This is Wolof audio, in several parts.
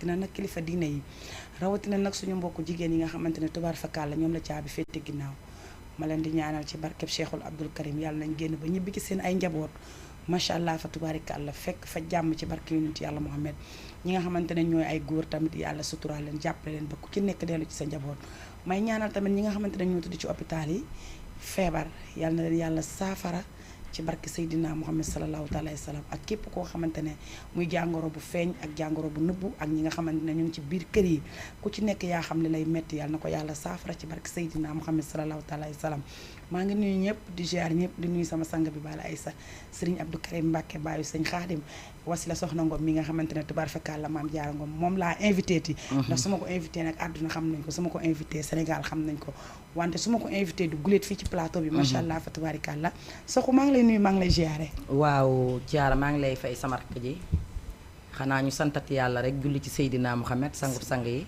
rawatina nag kilifa diine yi rawatina nag suñu mbokku jigéen yi nga xamante ne tubaar fakkaal la ñoom la caabi féete ginnaaw ma leen di ñaanal ci barkeb Cheikhul Abdul Karim yàlla nañ génn ba ñibbi ci seen ay njaboot macha allah fa tubaarikàlla fekk fa jàmm ci barke yonent yàlla Muhammad ñi nga xamante ne ñooy ay góor tamit yàlla suturaal leen jàppale leen ba ku ci nekk dellu ci sa njaboot may ñaanal tamit ñi nga xamante ne ñoo tëdd ci hôpital yi feebar yàlla na leen yàlla saafara ci barke Seydina Muhammad sallallahu taala wa sallam ak képp koo xamante ne muy jàngoro bu feeñ ak jàngoro bu nëbbu ak ñi nga xamante ne ñu ngi ci biir kër yi ku ci nekk yaa xam ne lay metti yàlla na ko yàlla saafara ci barke Seydina Muhammad sallallahu taala wa sallam maa ngi nuyu ñëpp di ziar ñëpp di nuyu sama sang bi Bala Aïssa Serigne Abdou Karim Mbacke baayu sëñ Xaadim Wasila Soxna Ngom mi nga xamante ne tubaar fakkaal la maam Jaara Ngom moom laa invité ti ndax su ma ko invité nag àdduna xam nañ ko su ma ko invité Sénégal xam nañ ko wante su ma ko invité du guléet fii ci plateau bi macha allah fa tubaarikàlla soxu maa ngi lay nuyu maa ngi lay ziare waaw Thiara maa ngi lay fay sama rakk ji xanaa ñu santat yàlla rek julli ci Seydina Mouhamed sangub sang yi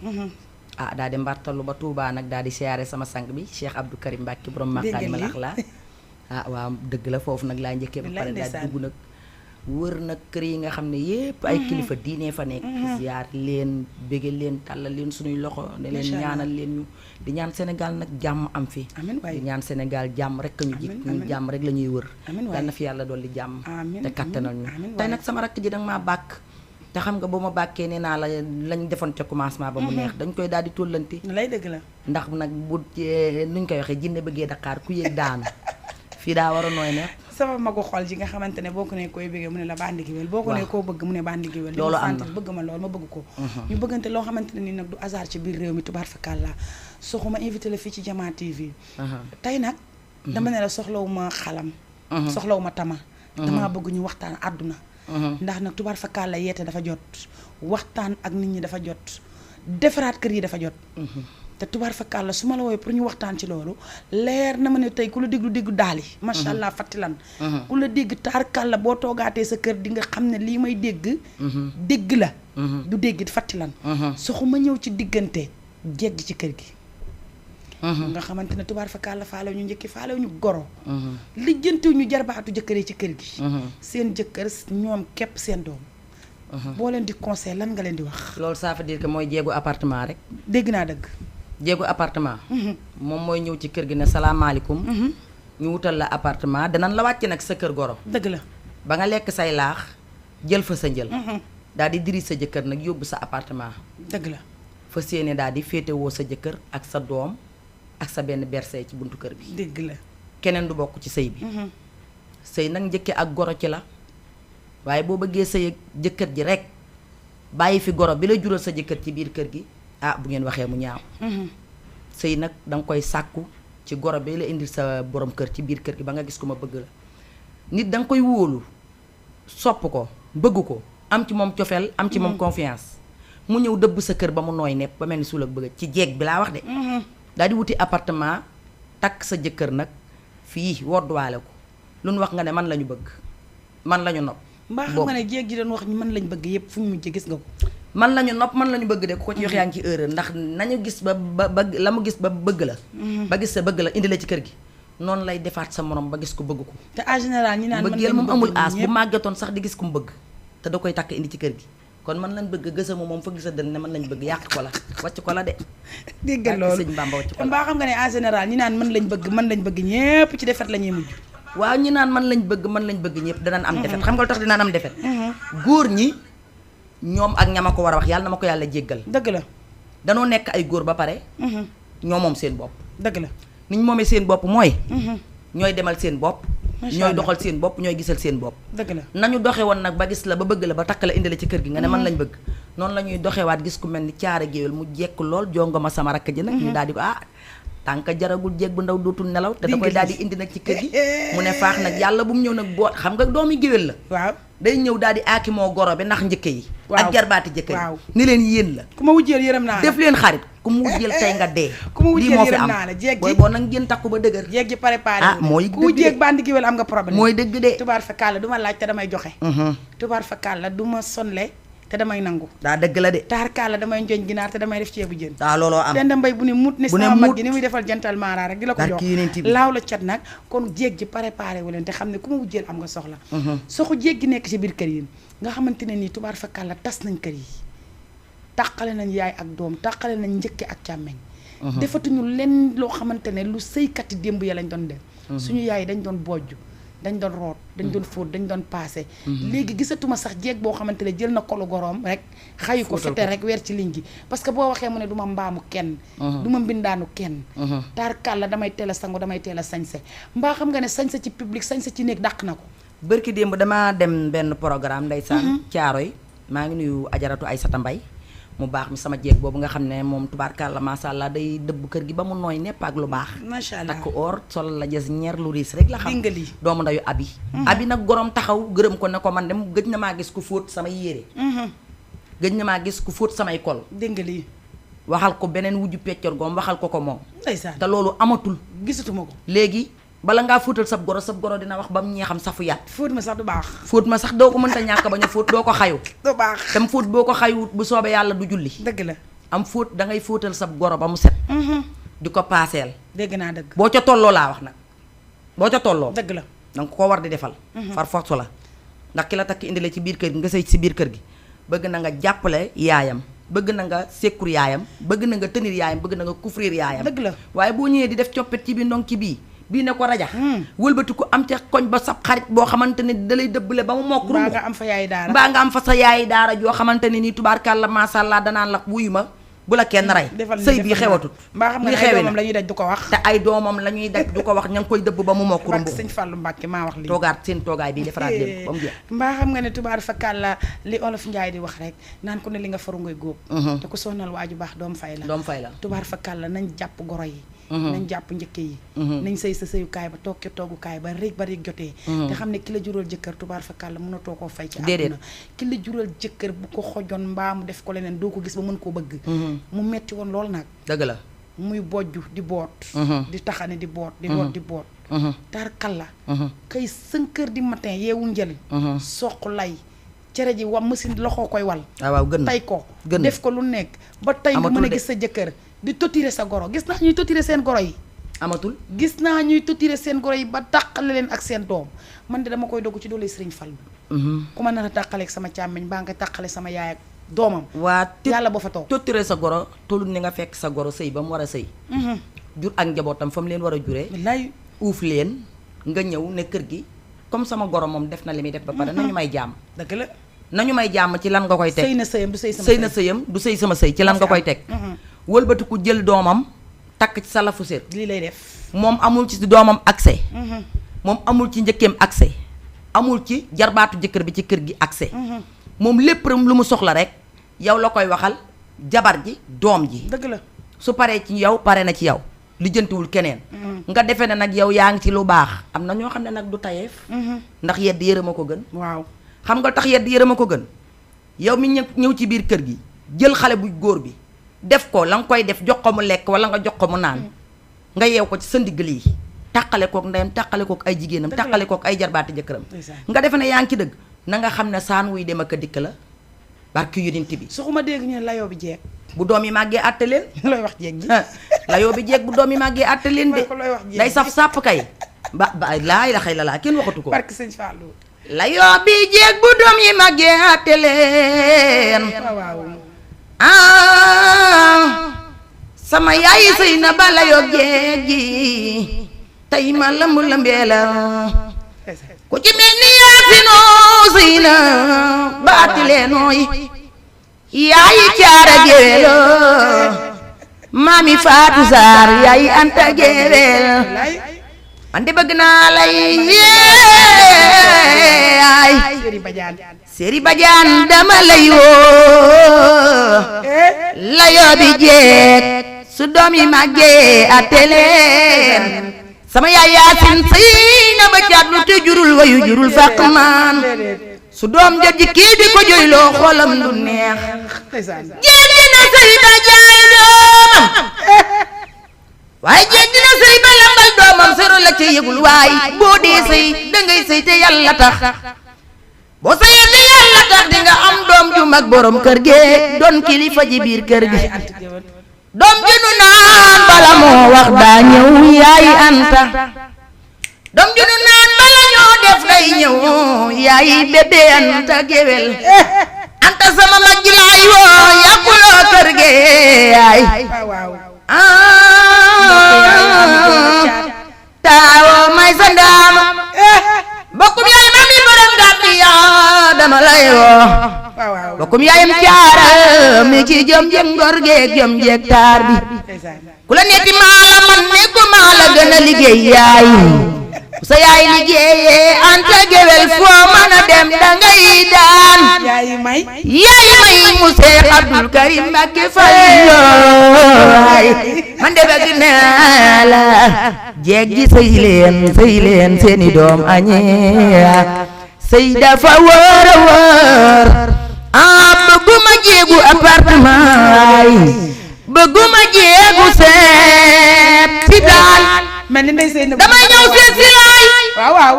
daal di mbartalu ba Touba nag daal di siyaare sama sang bi Cheikh Abdou Karim Mbacke borom Makarimal Akhlaq waaw dëgg la foofu nag laa njëkkee ba pare daal di dugg nag wër nag kër yi nga xam ne yépp ay kilifa diine fa nekk ziar leen bége leen tàllal leen suñuy loxo ne leen ñaanal leen ñu di ñaan Sénégal nag jàmm am fi di ñaan Sénégal jàmm rek ñu jik ñu jàmm rek la ñuy wër yal na fi yàlla dolli jàmm te kattanal ñu tey nag sama rakk ji danga maa bàkk te xam nga ba ma bàkkee nee naa la lañ defoon ca commencement ba mu neex dañ koy daal di tóllanti lay dëgg la ndax nag bu nuñ koy waxee jinne bëggee Dakar ku yéeg daanu fii daa war a nooy ne sama magu xol ji nga xamante ne boo ko ne koy bëggee mu ne la bandi giwél boo ko ne koo bëgg mu ne bandi giwél loolu am na bëgg ma loolu ma bëgg ko ñu bëggante loo xamante ne ni nag du hasard ci biir réew mi tubaar fakal la soxuma invité la fii ci Jama TV tey nag dama ne la soxlawu ma xalam soxlawu ma tama damaa bëgg ñu waxtaan àdduna ndax nag tubaar fakal la yeete dafa jot waxtaan ak nit ñi dafa jot defaraat kër yi dafa jot te tubaar fakkaal la su ma la wooyee pour ñu waxtaan ci loolu leer na ma ne tey ku la déglu déggu daal yi macha allah fattilan ku la dégg taarkal la boo toogaatee sa kër di nga xam ne lii may dégg dégg la du dégg fattilan soxu ma ñëw ci diggante jeeg ci kër gi nga xamante ne tubaar fakkaal la faalew ñu njëkki faalew ñu goro lijjantiw ñu jarbaatu jëkkër yi ci kër gi seen jëkkër ñoom képp seen doom boo leen di conseil lan nga leen di wax loolu ça veut dire que mooy jéegu appartement rek dégg naa dëgg jéegu appartement moom mooy ñëw ci kër gi ne salaamaaleykum ñu wutal la appartement danañ la wàcc nag sa kër goro dëgg la ba nga lekk say laax jël fa sa njël daal di diri sa jëkkër nag yóbbu sa appartement dëgg la fa séene daal di féetewoo sa jëkkër ak sa doom ak sa benn berse ci buntu kër bi dëgg la keneen du bokk ci sëy bi sëy nag njëkke ak goro ci la waaye boo bëggee sëy ak jëkkër ji rek bàyyi fi goro bi la jural sa jëkkër ci biir kër gi bu ngeen waxee mu ñaaw sëy nag danga koy sàkku ci goro bi la indil sa borom kër ci biir kër gi ba nga gis ko ma bëgg la nit danga koy wóolu sopp ko bëgg ko am ci moom cofeel am ci moom confiance mu ñëw dëbb sa kër ba mu nooy nepp ba mel ni suul ak bëgg ci jeeg bi laa wax de daal di wuti appartement takk sa jëkkër nag fii wodduwaale ko lu nu wax nga ne man la ñu bëgg man la ñu nopp mbaa xam nga ne jéeg ji doon wax ñu man lañ bëgg yëpp fu ñu mujj gis nga ko man lañu nopp man lañu bëgg de ku ko ci wax yaa ngi ci erreur ndax nañu gis ba la mu gis ba bëgg la ba gis sa bëgg la indi la ci kër gi noonu lay defaat sa morom ba gis ko bëgg ko te en général ñi naan bëggeel moom amul aas bu màggatoon sax di gis ku mu bëgg te da koy takk indi ci kër gi kon man lañ bëgg gësamu moom fa gisa dën ne man lañ bëgg yàq ko la wàcc ko la de dégg loolu sëñ Bamba wàcc ko la mbaa xam nga ne en général ñi naan man lañ bëgg ñépp ci defet la ñuy mujj waaw ñi naan man lañ bëgg ñëpp danañ am defet xam nga lu tax dinaan am defet góor ñi ñoom ak ñama ko war a wax yàlla na ma ko yàlla jéggal dëgg la danoo nekk ay góor ba pare ñoo moom seen bopp dëgg la ni ñu moomee seen bopp mooy ñooy demal seen bopp ñooy doxal seen bopp ñooy gisal seen bopp dëgg la nañu doxe woon nag ba gis la ba bëgg la ba takk la indi la ci kër gi nga ne man lañ bëgg noonu la ñuy doxewaat gis ku mel ni caara géwél mu jekk lool jongo ma sama rakk ji nag ñu daal di ko tànk jaragul jéeg bu ndaw dootul nelaw te da koy daal di indi nag ci kër gi mu ne faax nag yàlla bu mu ñëw nag boo xam nga doomi géwél la waaw day ñëw daal di aaki moo goro bi ndax njëkke yi ak jarbaati jëkkër waaw ni leen yéen la ku ma wujjeel yërëm naa la def leen xarit ku mu wujjeel tey nga dee ku ma wujjeel lii moo fi yërëm am naa la jéeg booy ji boo nag ngeen takku ba dëgër jéeg ji préparé mooy ku jéeg bandi giwél am nga problème mooy dëgg de tubaar fakkaal la du ma laaj te damay joxe tubaar fakkaal la du ma sonle te damay nangu daa dëgg la de taarkaal la damay njoñ ginaar te damay def ceebu jën daa looloo am Penda Mbay bu ne mut ni bu ne sama mag mut. gi ni muy defal jantal maara rek di la ko jox barki Yonent bi. laaw la cat nag kon jéeg ji préparé wu leen te xam ne ku ma wujjeel am nga soxla soxu jéeg gi nekk ci biir kër yi nga xamante ne nii tubaar fakkaal la tas nañ kër yi tàqale nañ yaay ak doom tàqale nañ njëkke ak càmmeñ defatuñu lenn loo xamante ne lu sëykati démb ya lañ doon def suñu yaay yi dañ doon bojj dañ doon root dañ doon fóot dañ doon paase léegi gisatuma sax jeeg boo xamante ne jël na kolu goroom rek xayu ko fete rek weer ci ligne gi parce que boo waxee mu ne du ma mbaamu kenn du ma mbindaanu kenn taar kàlla damay teel a sangu damay teel a sañse mbaa xam nga ne sañse ci public sañse ci néeg dàq na ko bërki démb damaa dem benn programme ndeysaan Caaroy maa ngi nuyu ajaratu Aysata Mbay mu baax mi sama jeeg boobu nga xam ne moom tubaarkàlla macha allah day dëbb kër gi ba mu nooy nepp ak lu baax macha allah takk or sol la jas ñeer lu riis rek la xam dingali doomu ndayu abi abi nag gorom taxaw gërëm ko ne ko man dem gëj na maa gis ku fóot samay yére gëj na maa gis ku fóot samay kol dingali waxal ko beneen wujju peccor goom waxal ko moom ndeysaan te loolu amatul gisatuma ko léegi bala ngaa fóotal sab goro dina wax ba mu ñeexam safu yaat fóot ma sax du baax fóot ma sax doo ko mënta ñàkk bañ a fóot doo ko xayu du baax tam fóot boo ko xayuwut bu soobee yàlla du julli dëgg la am fóot da ngay fóotal sab goro ba mu set di ko paaseel dégg naa dëgg boo ca tolloo laa wax nag boo ca tolloo dëgg la danga ko war di defal far force la ndax ki la takk indi la ci biir kër gi nga sëy ci biir kër gi bëgg na nga jàppale yaayam bëgg na nga sekkur yaayam bëgg na nga tenir yaayam bëgg na nga couvrir yaayam dëgg la waaye boo ñëwee di def coppet ci bi ndong ci bii ne ko rajax wëlbati ko am ca koñ ba sab xarit boo xamante ne dalay dëbbale ba mu mokk mbaa nga am fa yaay daara mbaa nga am fa sa yaay daara joo xamante ne nii tubaarkàlla macha allah danaan la wuyu ma bu la kenn rey sëy bi xewatut mbaa xam nga ne ay doomam la ñuy daj du ko wax te ay doomam la ñuy daj du ko wax ña ngi koy dëbb ba mu mokk rumbu sëñ Fallou Mbacke maa wax lii toogaat seen toogaay bii defaraat leen ba mu jeex mbaa xam nga ne tubaar fakàlla li olof Njaay di wax rek naan ku ne li nga faru ngay góob te ku sonal waaju baax doom fay la tubaar fakàlla nañ jàpp goro yi nañ jàpp njëkke yi nañ sëy sa sëyukaay ba toog ca toogukaay ba réeg jotee te xam ne ki la jural jëkkër tubaar fakàlla mënatoo koo fay ci àdduna ki la jural jëkkër bu ko xojoon mbaa mu def ko leneen doo ko gis ba mën koo bëgg mu metti woon loolu nag dëgg la muy bojju di boot di taxani di boot di root di boot taar kalla kay 5 heures du matin yeewu njël soq lay cere ji wa machine loxoo koy wal waaw gën tay ko def ko lu nekk ba tey nga mën a gis sa jëkkër di totire sa goro gis naa ñuy totire seen goro yi amatul gis naa ñuy totire seen goro yi ba tàqale leen ak seen doom man de dama koy dogg ci doole Sëriñ Fallu ku ma nar a tàqaleeg sama càmmiñ baa nga tàqale sama yaay ak doomam waa yàlla boo fa toog totire sa goro tollu ni nga fekk sa goro sëy ba mu war a sëy jur ak njabootam fa mu leen war a juree wallaay uuf leen nga ñëw ne kër gi comme sama goro moom def na li muy def ba pare nañu may jàmm dëgg la nañu may jàmm ci lan nga koy teg sëy na sëyam du sëy sama sëy ci lan nga koy teg wëlbatiku jël doomam takk ci sa lafu sér lii lay def moom amul ci doomam accès moom amul ci njëkkeem accès amul ci jarbaatu jëkkër bi ci kër gi accès moom lépp lu mu soxla rek yow la koy waxal jabar ji doom ji dëgg la su paree ci yow pare na ci yow lijjantiwul keneen nga defee ne nag yow yaa ngi ci lu baax am na ñoo xam ne nag du tayeef ndax yedd yërëm a ko gën waaw xam nga tax yedd yërëm a ko gën yow mi ñëw ci biir kër gi jël xale bu góor bi def ko la nga koy def jox ko mu lekk wala nga jox ko mu naan nga yeew ko ci sa ndigg lii tàqale kook ndeyam tàqale kook ay jigéenam tàqale kook ay jarbaati jëkkëram nga defe ne yaa ngi ci dëgg na nga xam ne saan wuy dem ak a dikk la barki yonent bi suxuma dégg ñu ne layoo bi jeeg bu doom yi màggee àtte leen looy wax jeeg ji layoo bi jeeg bu doom yi màggee àtte leen de day saf sàpp kay ba laay la xëy la laa kenn waxatu ko barki sëñ Fallou layoo bi jeeg bu doom yi màggee àtte leen sama yaay sëy na ba layoo jeeg ji tey ma lamb lambee la ku ci mel ni yaasinoo sëy na ba àtte leenooy yaayi caara géwélo maami faatu saar yaayi anta géwél ande bëgg naa lay yaay séri bajaan dama lay woo layoo bi jeeg su doom yi màggee àtte leen sama yaay yaasin sëy na ba caatlu te jurul wayu jurul fàq maan su doom ja jikki di ko jooyloo xolam du neex jeeg dina sëy ba jaay doomam waaye jeeg dina sëy ba lambal doomam sero la ca yëgul waay boo dee sëy dangay sëy te yàlla tax boo sëyee te yàlla tax di nga am doom ju mag borom kër gi doon kilifa ji biir kër gi doom ju nu naan bala moo wax daa ñëw yaay anta doom ju nu naan bala ñoo def day ñëw yaay bébé anta géwél anta sama mag ji laay woo yàquloo mbokkum yaayam caara mi ci jom jeeg ngor geeg jom jeeg taar bi ku la netti maa la man ne ko maa la gën a liggéey yaay sa yaay liggéeyee anta gewel foo mën a dem dangay daan yaay may mu Seex Abdul Karim Mbàkke Falilooy man de bëgg naa la jeeg ji sëy leen seeni doom añee sëy dafa wóor a wóor bëgguma jéegu appartement bëgguma jéegu seet si daal mel ni ndey sëy na damay ñëw seet si laay waaw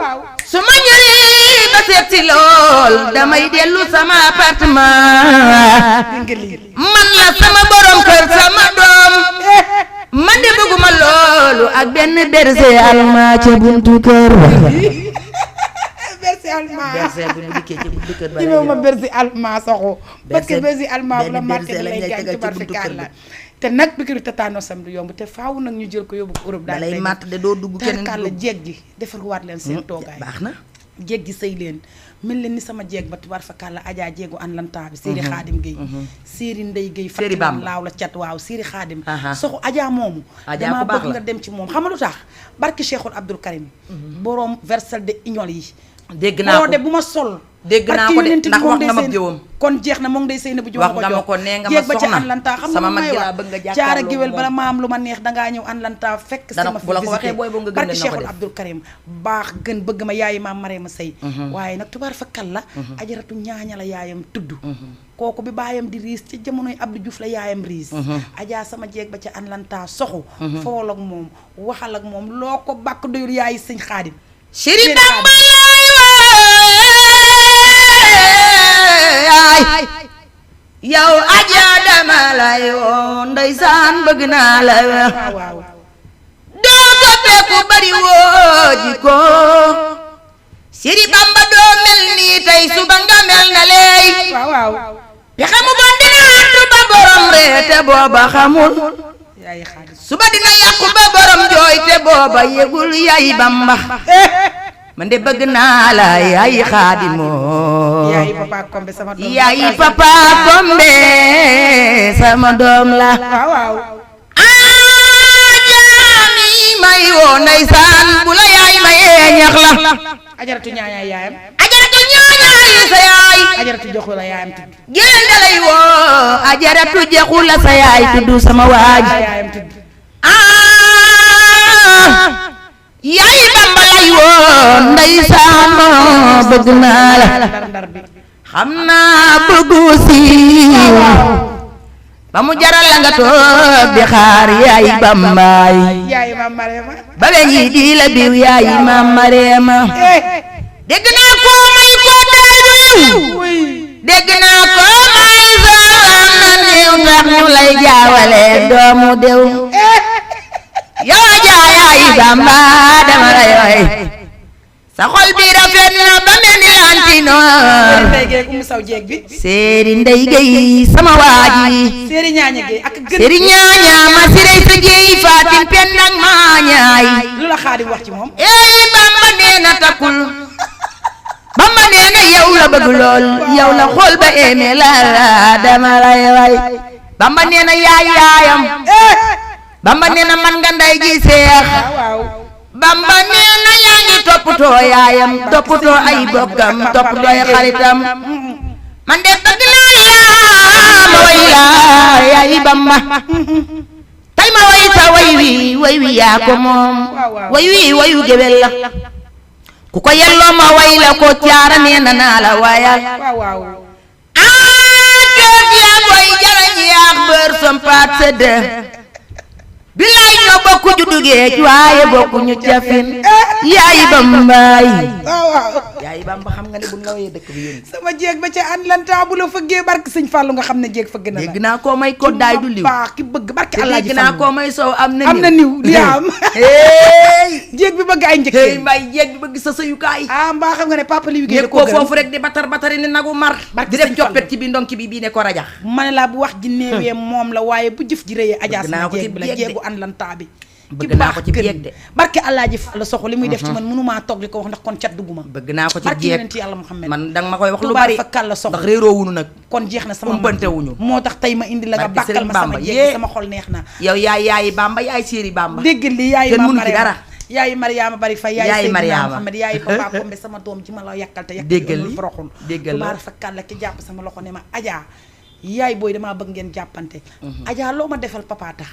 su ma ñëwee ba seet si lool damay dellu sama appartement man la sama borom kër sama doom man de bëgguma loolu ak benn berger allemand ca buntu kër berger allemand berger bu ne dikkee ci buntu kër ba lay ma berger allemand soxo parce que berger allemand bu la marqué lay gaañ ci barkalla te nag pikiru tétanosam du yomb te faaw nag ñu jël ko yóbbu ko Europe daal lay matt de doo dugg keneen la jeeg gi defar waat leen seen toogaay baax na jeeg gi sëy leen mel leen ni sama jeeg ba tubaar fa kàlla ajaa jeegu an lanta bi séeri xaadim Gueye séeri ndey Gueye fatiman laaw la cat waaw séeri xaadim soxu ajaa moomu damaa bëgg nga dem ci moom xam nga lu tax barki Cheikhul Abdoul Karim borom versel de ignol yi dégg naa ko de bu ma sol dégg naa ko de ndax wax nga ma géwam kon jeex na moom day sëy na bu wax nga ma ko nee nga ma soxna jeeg ba ci an lanta xam nga may wax bëgg nga jàkkaarloo caara géwél bala ma am lu ma neex dangaa ñëw an lanta fekk sama fi visité barki Cheikhul Abdoul Karim baax gën bëgg ma yaayi maam maree ma sëy waaye nag tubaar fa kal la ajaratu ñaaña la yaayam tudd kooku bi baayam di riis ci jamonoy Abdou Diouf la yaayam riis ajaa sama jeeg ba ca an lanta soxu fool ak moom waxal ak moom loo ko bàkk doyul yaayi sëñ Xaadim Chéri Bamba yow Adja dama lay woo ndeysaan bëgg naa la doo ko fekku bari woo ji ko Chéri Bamba doo mel nii tey suba nga mel na lay pexe mu bon dina àttu ba borom reete booba xamul suba dina yàqu ba borom jooy te booba yëgul yaay Bamba man de bëgg naa la yaay Xaadimoo yaay papa Kombe sama doom yaay papa Kombe sama doom la waaw ajaami may woo ndeysaan bu la yaay mayee ñax la ajaratu ñaañaay yaayam ajaratu ñaañaay sa yaay ajaratu joxu la yaayam tudd génn dalay woo ajaratu joxu la sa yaay tudd sama waaj yaayam tudd yaay Bamba lay woo ndeysaan bëgg naa la xam naa bëggu siiw ba mu jaral la nga toog di xaar yaay Bambaay ba weñ yi di la biw yaay Maam Mareema dégg naa ko may ko dayru dégg naa ko may soxam na néew tax ñu lay jaawale doomu dew yow Adja yaay Bamba dama lay way sa xol bi rafet na ba mel ni lantinoor séeri ndey Gueye sama waaji séeri ñaaña ma sirey sa géey Fatim Pendak ma ñaay lu la Xaadim wax ci moom Bamba nee na takkul Bamba nee na yow la bëgg lool yow la xol ba éeme la dama lay way Bamba nee na yaay yaayam Bamba nee na man nga nday ji seex Bamba nee na yaa ngi toppatoo yaayam toppatoo ay bokkam toppatoo ay xaritam man de bëgg naa ma way la yaay Bamba tay ma way sa way wi yaa ko moom way wi wayu géwél la ku ko yelloo ma way la ko caara nee na naa la waayal joof yaa koy jarañ yaax bër sompaat sëdd bilaay ñoo bokku juddu géej waaye bokku ñu cafin yaay Bambaay yaay Bamba xam nga ne bu ñu la wayee dëkk bi yéen sama jéeg ba ca Atlanta bu la fëggee barke sëñ Fallou nga xam ne jéeg fëgg na la dégg naa koo may ko daay du liw baax ki bëgg barke Allah dégg naa koo may soow am na niw li am jéeg bi bëgg ay njëkkee mbay jéeg bi bëgg sa sëyukaay mbaa xam nga ne papa li liggéey ko foofu rek di batari ni nagu mar di def joppet ci bi ndonk bi bii ne ko rajax ma ne la bu wax ji néewee moom la waaye bu jëf ji rëyee Adja sama jéeg bi la jéegu Atlanta bi bëgg naa ko ci jeeg de barke Alaaji Fall soxu li muy def ci man mënumaa toog di ko wax ndax kon cat dugguma bëgg naa ko ci barke jeeg yonent yàlla Muhammad man danga ma koy wax lu bari fa kàlla soxu ndax réeroo wuñu nag kon jeex na sama umpante wuñu moo tax tey ma indi la nga barke bàkkal ma Sëriñ sama Bamba, jeeg yee. sama xol neex na yow yaayi Bamba yaay séeri Bamba dégg li yaayi kenn ma mënu ci dara yaayi Mariama bari fay Yaayi yaayi Seydina Mariama. Muhammad yaayi Papa Kombe sama doom ji ma la yàkkal te yàkkal Déggal amul li, foroxul déggal la. tubaar fa kàlla ki jàpp sama loxo ne ma Adja yaay booy damaa bëgg ngeen jàppante Adja loo ma defal papa tax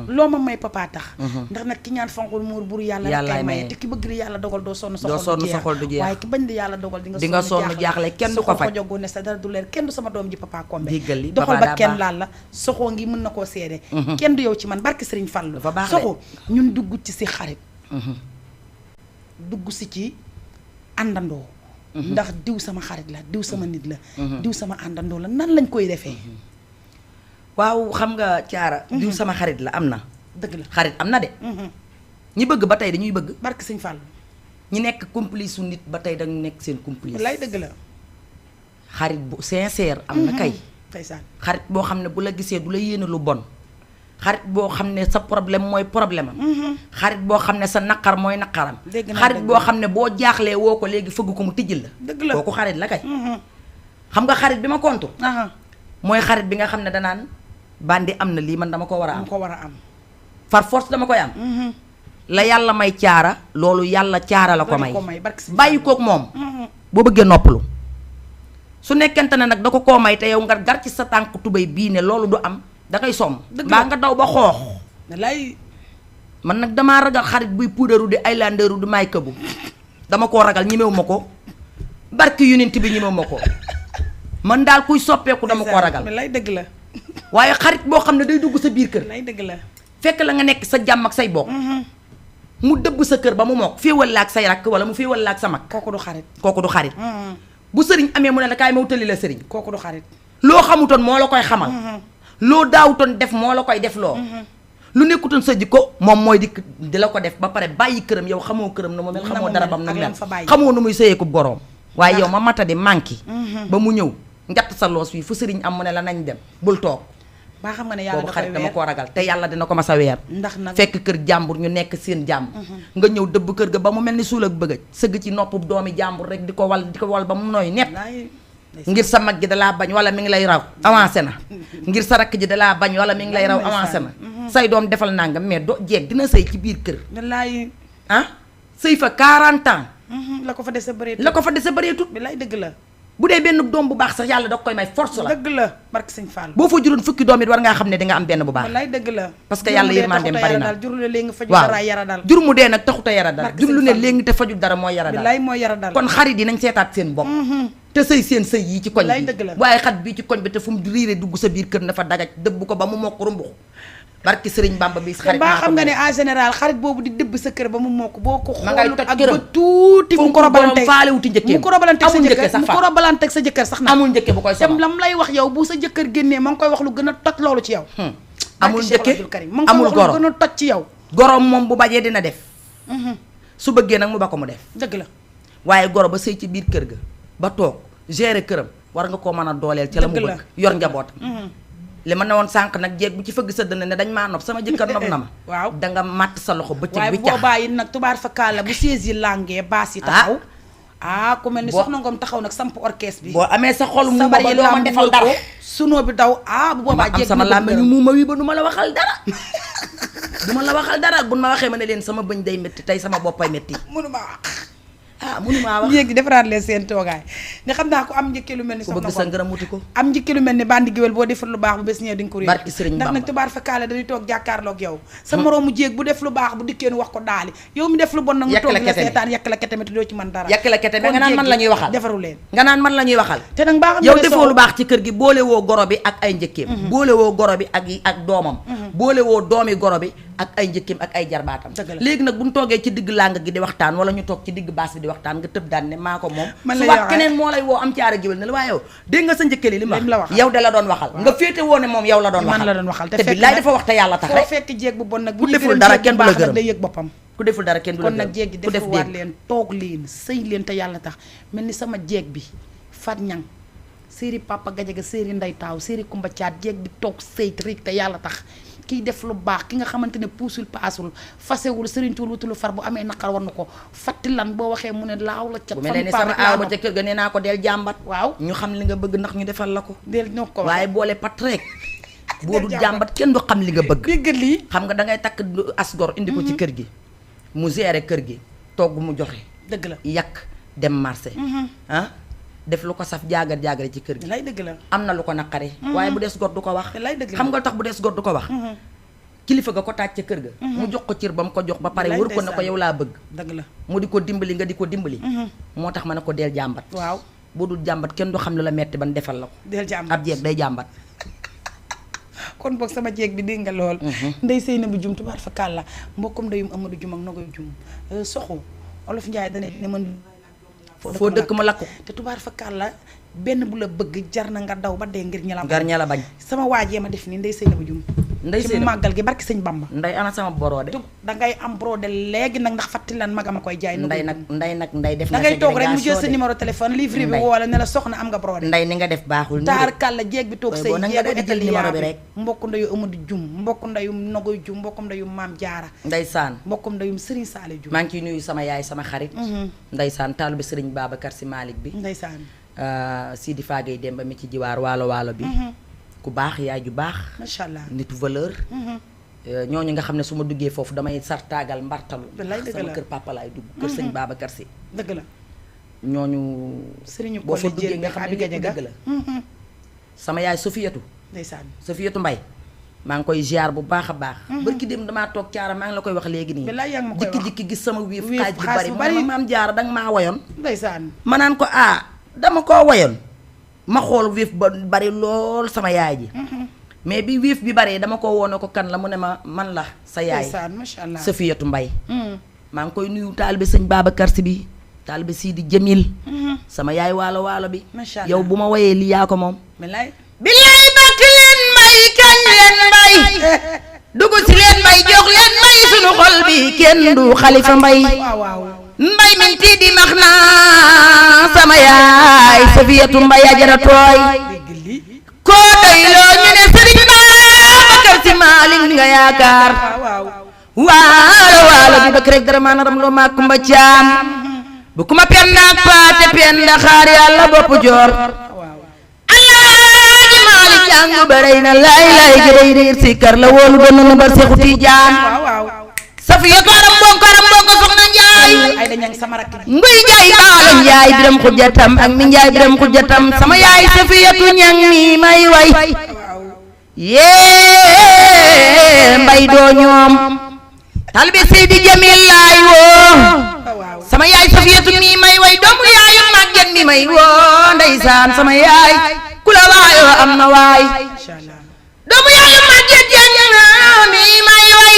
loo ma may papa tax ndax nag ki ñaan fonqul muur bur yàlla rek Yàllaay kay maye maye. te ki bëgg li yàlla dogal doo sonn Doo sonn sa xol du jeex. waaye ki bañ li yàlla dogal Di nga sonn jaaxle, kenn du ko faj. jogu ne sa dara du leer kenn du sama doom ji papa Kombe Déggal li, doxal papa ba daa kenn baax. laal la soxoo ngi mën na koo seede kenn du yow ci man barki Sëriñ Fallu Dafa baax de. soxo ñun dugg ci si xarit dugg si ci àndandoo ndax diw sama xarit la diw sama nit la diw sama àndandoo la nan lañ koy defee waaw xam nga caara diw sama xarit la am na dëgg la xarit am na de ñi bëgg ba tey dañuy bëgg barki Sëñ Fall ñi nekk complice su nit ba tey dañu nekk seen complice lay dëgg la xarit bu sincère am na kay ndeysaan xarit boo xam ne bu la gisee du la yéene lu bon xarit boo xam ne sa problème mooy problème am xarit boo xam ne sa naqar mooy naqaram Dégg naa xarit dëgg boo la. xam ne boo jaaxlee woo ko léegi fëgg ko mu tijjil la dëgg la kooku xarit la kay xam nga xarit bi ma kontu aha mooy xarit bi nga xam ne danaan bandi am na lii man dama ko war a am mu ko war a am par force dama koy am la yàlla may caara loolu yàlla caara la ko may barki Sëñ bàyyi kook moom boo bëggee noppalu su nekkente ne nag da ko koo may te yow nga gar ci sa tànk tubéy bii ne loolu du am da ngay somm Dëgg la. mbaa nga daw ba xoox lay man nag damaa ragal xarit buy puudaru di aylandeeru di may këbu dama koo ragal ñemewu ma ko barki yonent bi ñemewu ma ko man daal kuy soppeeku dama koo ragal lay dëgg la waaye xarit boo xam ne day dugg sa biir kër lay dëgg la fekk la nga nekk sa jàmm ak say bokk mu dëbb sa kër ba mu mokk féewal la ak say rakk wala mu féewal la ak sa mag kooku du xarit kooku du xarit bu sëriñ amee mu ne la kaay ma wutali la sëriñ kooku du xarit loo xamutoon moo la koy xamal loo daawutoon def moo la koy def loo lu nekkutoon sa jikko moom mooy di la ko def ba pare bàyyi këram yow xamoo këram nu mu mel Na xamoo mu dara mel, bam nu ak mel lam fa bàyyi. xamoo nu muy sëyeeku boroom waaye yow ma matadi manqué ba mu ñëw njatt sa loos wi fu sëriñ am mu ne la nañ dem bul toog baa xam nga ne yàlla boobu da koy xarit dama weer koo ragal te yàlla dina ko mas a weer ndax nag fekk kër jàmbur ñu nekk seen jàmm nga ñëw dëbb kër ga ba mu mel ni suul ak bëgëj sëgg ci nopp doomi jàmbur rek di ko wal ba mu nooy nepp laay ngir sa mag ji dalaa bañ wala mi ngi lay raw avancé na ngir sa rakk ji dalaa bañ wala mi ngi lay raw avancé na say doom defal nangam mais do jeeg dina sëy ci biir kër laay ah sëy fa 40 ans la ko fa dese bëree la ko fa dese bareetut bi lay dëgg la bu dee benn doom bu baax sax yàlla da koy may force la dëgg la barke Sëñ Fall boo fa juróon fukki doom it war ngaa xam ne di nga am benn bu baax wallaay dëgg la parce que yàlla yërmandeem bari na jur lu léegi nga faju waaw dara yara dal jur mu dee nag taxut a yara dal Barke jur lu Sëñ ne Fall. léegi te fajul dara mooy yara dal billaay mooy yara dal kon xarit yi nañ seetaat seen bopp te sëy seen sëy yi ci koñ Wallaay bi dëgg la. waaye xat bii ci koñ bi te fu mu riire dugg sa biir kër dafa dagaj dëbb ko ba mu mokk rumbux barki sëriñ Bamba bi te xarit baa maa ko xam nga ne moom. en général xarit boobu di dëbb sa kër ba mu mokk boo ko Ma ngay xoolut toj ak këram. ba tuuti mu Fonk ko robalanteeg borom faale wuti njëkkeem. mu ko robalanteeg sa Amul njëkke jëkkër sax mu fa. ko robalanteeg sa jëkkër sax na amul njëkke bu koy te sonal lam lay wax yow bu sa jëkkër génnee ma ngi koy wax lu gën a toj loolu ci yow amul Barke Cheikh njëkke Abdoul Karim ma ngi koy amul wax lu goro gën a toj ci yow goroom moom bu bajee dina def su bëggee nag mu ba ko mu def dëgg la waaye goro ba sëy ci biir kër ga ba toog gérer këram war nga koo mën a dooleel ca la mu Dëgg la. bëgg yor njabootam li ma ne woon sànq nag jeeg bu ci fëgg sa dënn ne dañ maa nopp sama jëkkër nopp na ma waaw danga màtt sa loxo bëccëg waaye bi bu cax boobaa yi nag tubaar fa kaala bu siège yi làngee baas yi taxaw ku mel ni Boo- soxna Ngom taxaw nag samp orchestre bi boo amee sa xol mu sabar ba yi doo ma làmb defal wër dara ko sunoo bi daw bu ma boobaa am jéeg sama bi bëgg làmmiñ gërëm. muuma wi ba du ma la waxal dara du ma la waxal dara bu ma waxee ma ne leen sama bëñ day métti tey sama boppay métti mënuma wax mënumaa wax jéeg gi defaraat leen seen toogaay ne xam naa ko am njëkkee lu mel ni ku soxna bëgg sa Ngom ngërëm wuti ko am njëkkee lu mel ni bandi géwél boo defar lu baax bu bés ñëwee di nga ko réer Barki Sëriñ ndax Bamba. nag tubaar fa kaala dañuy toog jàkkaarloog yow sa moroomu jéeg bu def lu baax bu dikkee nu wax ko daali yow mi def lu bon nag mu Yàq toog la di la keteme. seetaan yàq la keteme te doo ci mën dara yàq la kete kon nga naan man jéeg la gi ñuy waxal defaru leen nga naan man la ñuy waxal te nag mbaa xam yow nga ne defoo soo- lu baax ci kër gi boole woo goro bi ak ay njëkkeem boole woo goro bi ak doomam boole woo doomi goro bi ak ay njëkkeem ak ay jarbaatam Dëgg la. léegi nag bu ñu toogee ci digg làng gi di waxtaan wala ñu toog ci digg baas bi di waxtaan nga tëb daan ne maa ko moom Man su la wax yow, keneen moo lay woo am caara géwél ne la waaye yow dégg nga sa njëkkeel li Lim la wax waxal. yow de la doon waxal nga féete woo ne moom yow la doon man waxal la doon waxal te fekk billaay nag dafa wax te yàlla tax foo rek fekk jéeg bu bon nag ku bu ñu deful gërëm dara jéeg bu kenn du la baax nag gërëm. day yëg boppam ku deful dara kenn du la kon nag gërëm. jéeg gi ku def defuwaat dégg. leen toog leen sëy leen te yàlla tax mel ni sama jéeg bi Fat Ñang séeri Papa Gajaga séeri Ndey Taaw séeri Kumba Caat jéeg bi toog sëy te yàlla tax kiy def lu baax ki nga xamante ne puusul paasul fasewul sëriñtuwul wutulu far bu amee naqar war na ko fatti lan boo waxee mu ne laaw la ca bu mel ne sama aaw ba ca kër ga nee naa ko del jàmbat waaw ñu xam li nga bëgg ndax ñu defal la ko del ñoo ko waaye boole pat rek boo du jàmbat kenn du xam li nga bëgg dégg lii xam nga dangay takk asgor indi ko ci kër gi mu gérer kër gi togg mu joxe dëgg la yàq dem marché ah def lu ko saf jaagar jaagare ci kër gi lay dëgg la am na lu ko naqare waaye bu des gor du ko wax lay dëgg la xam nga tax bu des gor du ko wax kilifa ga ko taaj ca kër ga mu jox ko cër ba mu ko jox ba pare wër ko ne ko yow laa bëgg dëgg la mu di ko dimbali nga di ko dimbali moo tax ma ne ko del jàmbat waaw boo dul jàmbat kenn du xam lu la metti ban defal la ko del jàmbat ab jeeg day jàmbat kon boog sama jeeg bi dégg nga lool ndey sëy na bu jum tubaar fa kàlla mbokkum ndeyum Amadou Jum ak Nogoy Jum soxu olof Njaay dane ne man foo dëkk ma lakku te tubaar fa kàlla benn bu la bëgg jar na nga daw ba dee ngir ña la gar ña la bañ sama waajee ma def nii ndey sëy na bu jum ndey ci sëy na màggal gi barki sëñ Bamba nday ana sama borode dangay am brode léegi nag ndax fàttali lan magama koy jaay nday def da ngay toog rek mu jël sa numéro téléphone livre bi woo la ne la soxna am nga brode nday ni nga def baaxul taar kàlla jeeg bi toog say nga di jël numéro bi rek mbokku ndeyu Amadou Jum mbokku ndeyum Nogoy Jum mbokkum ndeyum Maam Jaara ndeysaan mbokkum ndeyum Serigne Saliou Jum maa ngi ciy nuyu sama yaay sama xarit ndeysaan taalu bi Serigne Babacar Si Malick bi ndeysaan Sidi Fagay Demba mi ci jiwaar waalo bi ku baax yaay ju baax macha allah nitu valeur ñooñu nga xam ne su ma duggee foofu damay sartaagal mbartalu sama kër papa laay dugg kër sëñ Babacar Si dëgg la ñooñu sëriñu boo fa duggee nga xam ne lépp dëgg la sama yaay Sofiyatu ndeysaan Sofiyatu Mbay maa ngi koy ziar bu baax a baax barki dem damaa toog caara maa ngi la koy wax léegi nii jikki-jikki gis sama wiif xaaj bu bari maam jaara danga maa woyoon ndeysaan ma naan ko dama koo woyoon ma xool wiif ba bari lool sama yaay ji mais bi wiif bi bari dama ko woone ko kan la mu ne ma man la sa yaay macha allah Safiyatu Mbay maa ngi koy nuyu taalibe sëñ Babacar Si bi taalibe Sidi Jamil sama yaay waalo bi yow bu ma woyee lii yaa ko moom billaay bakk leen mbay kañ leen mbay dugg si leen mbay jox leen mbay sunu xol bi kenn du xalifa mbay mbay min tii di max naa sama yaay Safiyatu Mbay ajara tooy koo doyloo ñu ne Sëriñ Babacar Si Maalik nga yaakaar waalo bi bëkk rek dara maanaam loo maa kumba caam bu kuma penda ak paate penda xaar yàlla bopp joor Alaaji Maalik jàng barey na lay gërëy réer si kar la woolu doon na bar Seexu Tijaan Safiyatu aram bonko soxna Njaay nguy Njaay baalo Njaay biram xujjatam ak mi Njaay biram xujjatam sama yaay Safiyatu ñang mi may way yee mbay doo ñoom talbi Seydi Jamil laay woo sama yaay Safiyatu mi may way doomu yaayu màgget mi may woo ndeysaan sama yaay ku la waayoo am na waay doomu yaayu màgget mi may way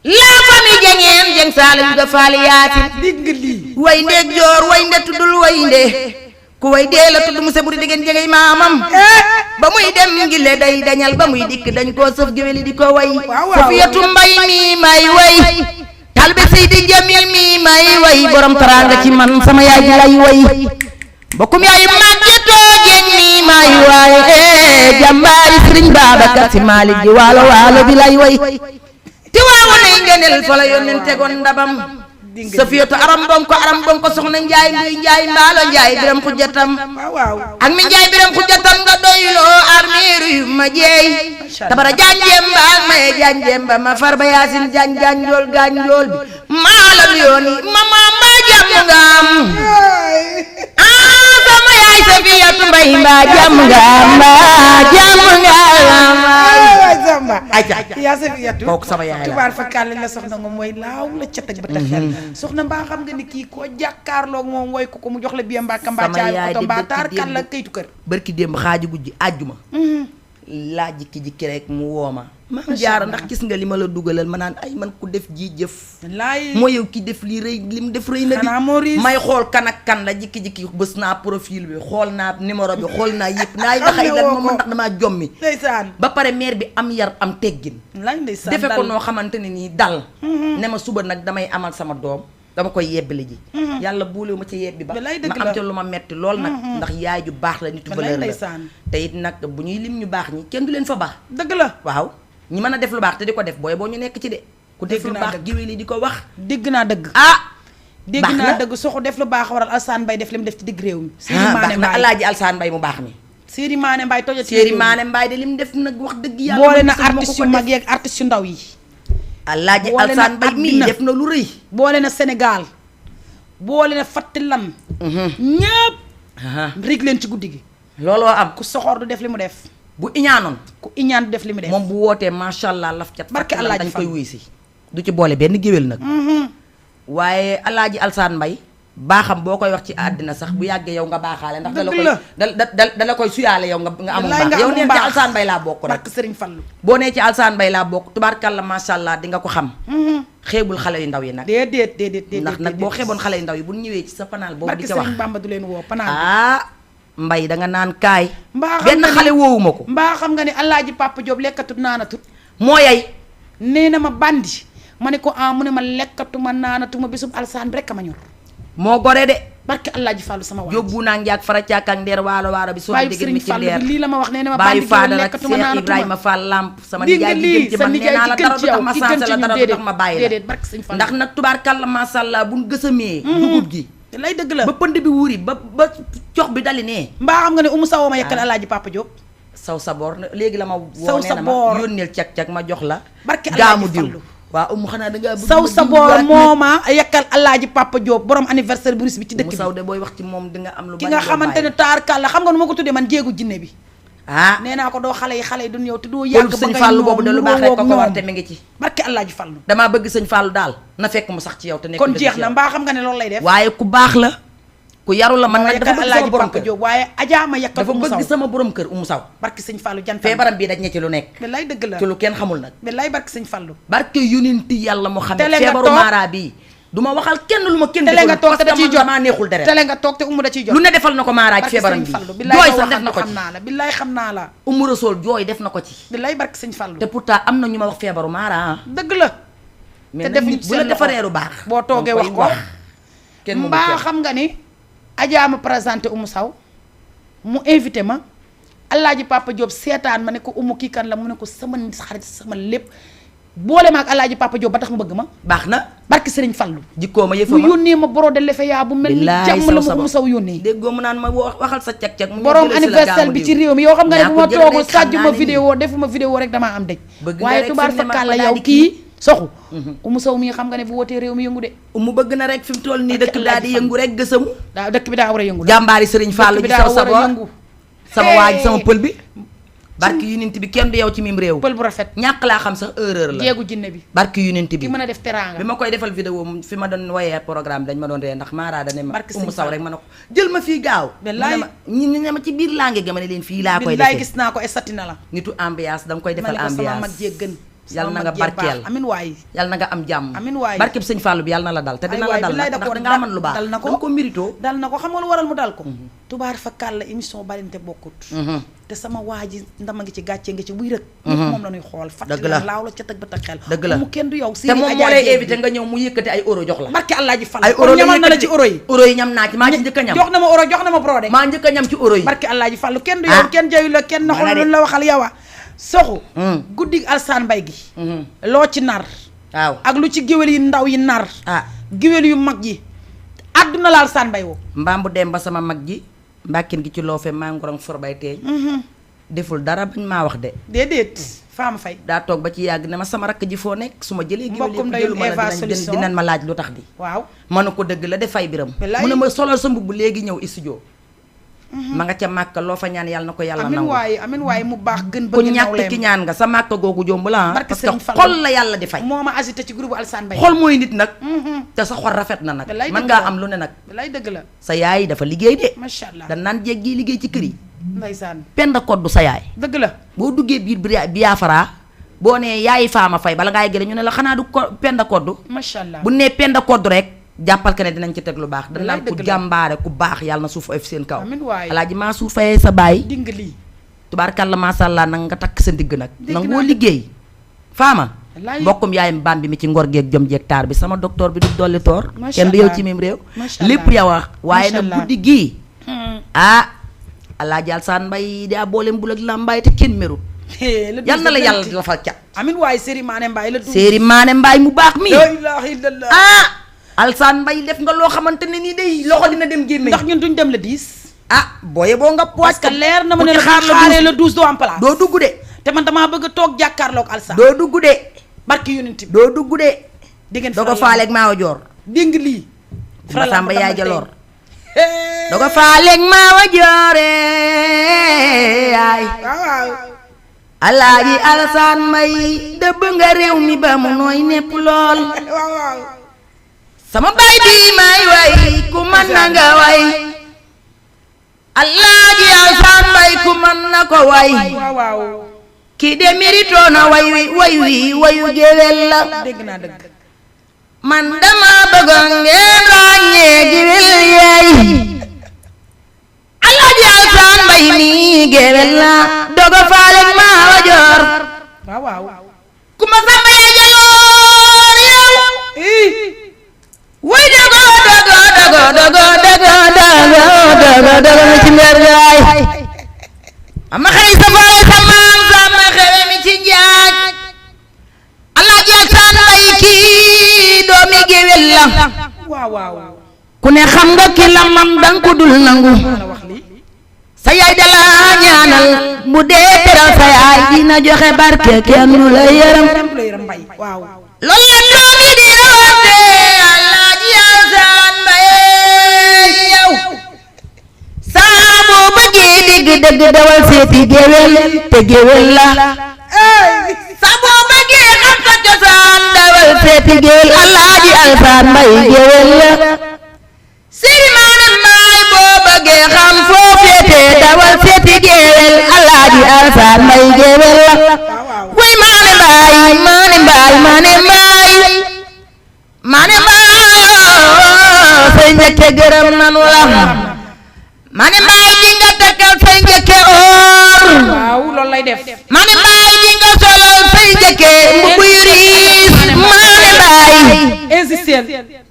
laa fami jangeen jeng saalim ga faali yaatin way ndeeg joor way nde tuddul way nde ku way dee la tudd musa buri diggéen jegey maamam ba muy dem ngile day dañal ba muy dikk dañ koo sëf géwéli di ko way Safiyatu Mbay mi may way talbe Seydi Jamil mi may way borom taraanga ci man sama yaay ji lay way bokkum yaay màggetoo jeng mi may way jàmbaari Sëriñ Babacar Si Maalik ji waalo bi lay way te waawu nay ngëneel fa la yónneen tegoon ndabam Safiyatu aram bonko soxna Njaay nguy Njaay mbaalo Njaay biram xujjatam ak mi Njaay biram xujjatam nga doyloo armeeru yu ma jeey tabara janjemba ak maye janjemba ma farba yaasin janjool ganjool bi maalam yooni mama ma jàmm nga am sama yaay Safiyatu Mbay mbaa jàmm nga yaa Safiyatu kooku sama yaay la tubaar fa kàll la soxna nga mooy laaw la ca teg ba ta xel soxna mbaa xam nga ni kii koo jàkkaarloog moom woy ko mu jox la biya mbaa mbaa caay oto mbaa taar kàll la kayitu kër barki démb xaaju guddi àjjuma laa jikki rek mu wooma maam jaara ndax gis nga li ma la dugalal ma naan ay man ku def ji jëf moo yow ki def lii rëy li mu def rëy na di may xool kan ak kan la jikki-jikki bës naa profil bi xool naa numéro bi xool naa yëpp naay waxay lan moom ndax damaa jommi ba pare maire bi am yar am teggin defe ko noo xamante ne nii dal ne ma suba nag damay amal sama doom dama koy yebbali ji yàlla buulewu ma ci yebbi ba ma am ca lu ma metti lool nag ndax yaay ju baax la nitu valeur la te it nag bu ñuy lim ñu baax ñi kenn du leen fa baax dëgg la waaw ñi mën a def lu baax te di ko def booy boo ñu nekk ci de ku def lu baax géwél yi di ko wax dégg naa dëgg dégg naa dëgg soxu def lu baax waral Alsaan Mbay def li mu def ci digg réew mi baax na Alaaji Alsaan Mbay mu baax mi Séeri Maane Mbaye tojot Séeri Maane Mbaye de li mu def nag wax dëgg yàlla boole na artistes yu mag yeeg artistes yu ndaw yi Alaaji Alsaan Mbay mii def na lu rëy boole na Sénégal boole na fatti lan ñëpp rig leen ci guddi gi looloo am ku soxor du def li mu def bu iñaanoon ku iñaan du def li mu def moom bu wootee macha allah laf cat barke Alaaji dañ koy wuy si du ci boole benn géwél nag waaye Alaaji Alsaan Mbay baaxam boo koy wax ci àddina sax bu yàggee yow nga baaxaale ndax dala koy suyaale yow nga amul baax yow neen ci Alsaan Mbay laa bokk rek barke Sëriñ Fallu boo nee ci Alsaan Mbay laa bokk tubaarkàlla macha allah di nga ko xam xeebul xale yu ndaw yi nag déedéet ndax nag boo xeeboon xale yu ndaw yi bu ñëwee ci sa panaal boobu di ca wax Sëriñ Bamba du leen woo panaal Mbay danga naan kaay mbaa benn xale woowuma ko mbaa xam nga ne Alaaji Papa Diop lekkatut naanatut moo yay nee na ma bandi ma ne ko mu ne ma lekkatuma naanatuma bisub Alsaan bi rekk a ma ñor moo gore de barke Alaaji Fallu sama waa yóbbu naa njaag fara caak ak ndeer waalo bi soo dégg mi ci ndeer lii la ma wax nee na ma bàyyi bandi faada rek lekkatuma Cheikh naanatuma Ibrahima Fall lamp sama nijaay gi gën ci man nee naa la dara du tax ma sansé la dara du tax ma bàyyi la barke Sëriñ Fallu ndax nag tubaarkàlla masha Allah buñ gësamee dugub gi lay dëgg la ba pënd bi wuuri ba cox bi dali nee mbaa xam nga ne Umu Saw ma yekkal Alaaji Papa Diop saw sa boor léegi la ma woo saw nee sa na boor ma yónneel cag-cag ma jox la barke gaamu Alaaji diw Fallu waaw umu xanaa dangaa bëgg saw sa boor mooma yekkal Alaaji Papa Diop borom anniversaire bu ris bi ci dëkk mu bi saw de booy wax ci moom di nga am lu ki nga xamante ne taar kàlla xam nga nu ma ko tuddee man jéegu jinne bi nee naa ko doo xale yi du ñëw te doo yàgg ba sëñ Fallou boobu de lu baax rek ko ko war te mi ngi ci barke Alaaji Fallu damaa bëgg sëñ Fallou daal na fekk mu sax ci yow te nekk kon jeex na mbaa xam nga ne loolu lay def waaye ku baax la ku yaru la man nag dafa bëgg sama borom kër waaye Adja ma yekkal dafa bëgg sama borom kër Umu Saw barke sëñ Fallou jan feebaram bii daj ñe ci lu nekk billaay dëgg la ci lu kenn xamul nag billaay barke sëñ Fallou barke yonenti yàlla moo xam ne tele nga feebaru maara bii du ma waxal kenn lu ma kenn tele nga toog te da ciy jot damaa neexul deret tele nga toog te umu da ciy jot lu ne defal na ko maara ci feebaram bi jooy sax def na ko ci xam naa la billaay xam naa la Umu Rasool jooy def na ko ci billaay barke sëñ Fallou te pourtant am na ñu ma wax feebaru maara dëgg la te defuñ bu la defaree lu baax boo toogee wax ko kenn mu mbaa xam nga ni Adja ma présenté Umu Saw mu invité ma Alaaji Papa Diop seetaan ma ne ko umu kii kan la mu ne ko sama xarit sama lépp boole ma ak Alaaji Papa Diop ba tax mu bëgg ma baax na barki Sëriñ Fallu jikkoo ma yëfa mu ma yónnee ma borode lefe yaa bu mel ni jàmm la ma Umu Saw yónnee déggoo mu naan ma waxal sa cag-cag mu borom anniversaire bi ci réew mi yow xam nga ne bu ma toogul sàjju ma vidéo defuma vidéo rek damaa am dëj waaye tubaar fakkaal la yow kii soxu Umu Saw mi xam nga ne bu wootee réew mi yëngu de umu bëgg na rek fi mu toll nii dëkk bi daal di yëngu rek gësamu dëkk bi daa war a yëngu jàmbaari Sëriñ Fallu ji saw sa boor sama waaj sama pël bi barki yunint bi kenn du yow ci mim réew pël bu rafet ñàkk laa xam sax erreur la jéegu jinne bi barki yunint bi ki mën a def teraanga bi ma koy defal vidéo fi ma doon woyee programme dañ ma doon ree ndax maara dane ma barki Umu Saw rek ma ne ko jël ma fii gaaw ñi ne ma ci biir laa ngi gama ne leen fii laa koy defee gis naa ko estatina la nitu ambiance danga koy defal ambiance sama mag jee gën yàlla na nga barkeel amin waay yàlla na nga am jàmm amin waay barkeb sëñ Fallou bi yàlla na la dal te dina la dal ndax dangaa mën lu baax dal na ko danga ko mérito dal na ko xam nga lu waral mu dal ko tubaar fa kàll la émission barinte bokkut te sama waa ji ndama ngi ci gàccee nga ci buy rëg moom la ñuy xool fàttali la laaw la ca tëg ba tëg xel dëgg la mu kenn du yow si te moom moo lay invité nga ñëw mu yëkkati ay euro jox la barke Alaaji Fall ay euro ñamal na la ci euro yi euro yi ñam naa ci maa ci njëkk a ñam jox na ma euro jox na ma brodé maa njëkk a ñam ci euro yi barke Alaaji Fall kenn du yow kenn jayu la kenn naxul luñ la waxal yow soxu guddi Alsaan Mbay gi loo ci nar waaw ak lu ci géwél yi ndaw yi nar géwél yu mag yi àdduna la Alsaan Mbay woo mbaam bu dem ba sama mag ji mbàkkin gi ci loofe maa ngorong for bay teeñ deful dara bañ maa wax de déedéet Fama Faye daa toog ba ci yàgg ne ma sama rakk ji foo nekk su ma jëlee mbokkum ndeyum Eva Solution dinañ ma laaj lu tax di waaw ma ne ko dëgg la def fay biram mu ne ma solal sa mbubb léegi ñëw studio ma nga ca màkk loo fa ñaan yàlla na ko yàlla nangu amin waaye mu baax gën ku ñàkk ki ñaan nga sa màkk googu jomb la parce que xol la yàlla di fay moo ma agité ci groupe Alsaan Mbay xol mooy nit nag te sa xol rafet na nag mën ngaa am lu ne nag lay dëgg la sa yaay dafa liggéey de macha allah da naan jeeg gi liggéey ci kër yi ndeysaan penda koddu sa yaay dëgg la boo duggee biir Biafra boo nee yaayi Fama Faye bala ngaa yeggale ñu ne la xanaa du penda koddu macha allah bu nee penda koddu rek jàppal ka ne dinañ ci teg lu baax dañ naan ku jàmbaare ku baax yàlla na suuf oyof seen kaw Alaaji Mansour Faye sa baay dinga lii tubaarkàlla macha allah nag nga takk sa ndigg nag nangoo liggéey Fama mbokkum yaayam baam bi mi ci ngor geeg jom jeeg taar bi sama docteur bi du dolli toor kenn du yow ci mim réew lépp yow wax waaye nag guddi gii Alaaji Alsaan Mbay daa boole mbul ak làmbaay te kenn merut yal na la yàlla defal cat. amin waaye Serigne Mané Mbaye la. Serigne Mané Mbaye mu baax mi. la ilaha illallah. Alsaan Mbaye def nga loo xamante ne nii day loxo dina dem gémmeñ. ndax ñun duñ dem le 10. booye boo nga parce que leer na ma ne la xaaree le 12 doo am place. doo dugg de. te man damaa bëgg a toog jàkkaarloog Alsaan. doo dugg de. barki yonent bi doo dugg de. diggante doo ko faaleeg maawa joor. dégg lii. Kumba Samba yaay jaloor. doo ko faaleeg maawa joore yaay. waaw. Alaaji Alsaan Mbaye dëbb nga réew mi ba mu nooy nepp lool. waaw. sama baay bi may way ku mën na nga way. Alaaji Alsaan Mbaye ku mën na ko way. waaw. kii de mérito na way wayu géwél la. dégg naa dëgg. man dama bëggoon ngeen ràññee géwél yeey. Alaaji Alsaan Mbaye mi géwél la. dogo faaleeg maawa joor. waaw. Kumba Samba yaay jaloor yow. way dogo mi ci mber gaay. ama xëy sa faale sa maam sama xewe mi ci jaaj. Alaaji Alsaan Mbaye kii doomi géwél la. waaw. ku ne xam nga ki la man danga ko dul nangu. sa yaay da la ñaanal bu dee teral sa yaay dina joxe barke kenn du la yërëm. waaw. loolu la doomi di rawante Alaaji Alsaan Mbaye yow. saa boo bëggee dégg dëgg dawal seeti géwél te géwél la. saa boo bëggee xam sa cosaan dawal seeti géwél Alaaji Alsaan Mbaye géwél la. Serigne Mané Mbaye boo bëggee xam foo féetee dawal seeti géwél Alaaji Alsaan Mbaye géwél la. way Mané Mbaye say njëkke gërëm nanu la. Mané Mbaye di nga takkal say njëkke oor. waaw loolu lay def. Mané Mbaye di nga solal say njëkke mbubu yu riis. Mané Mbaye insistel.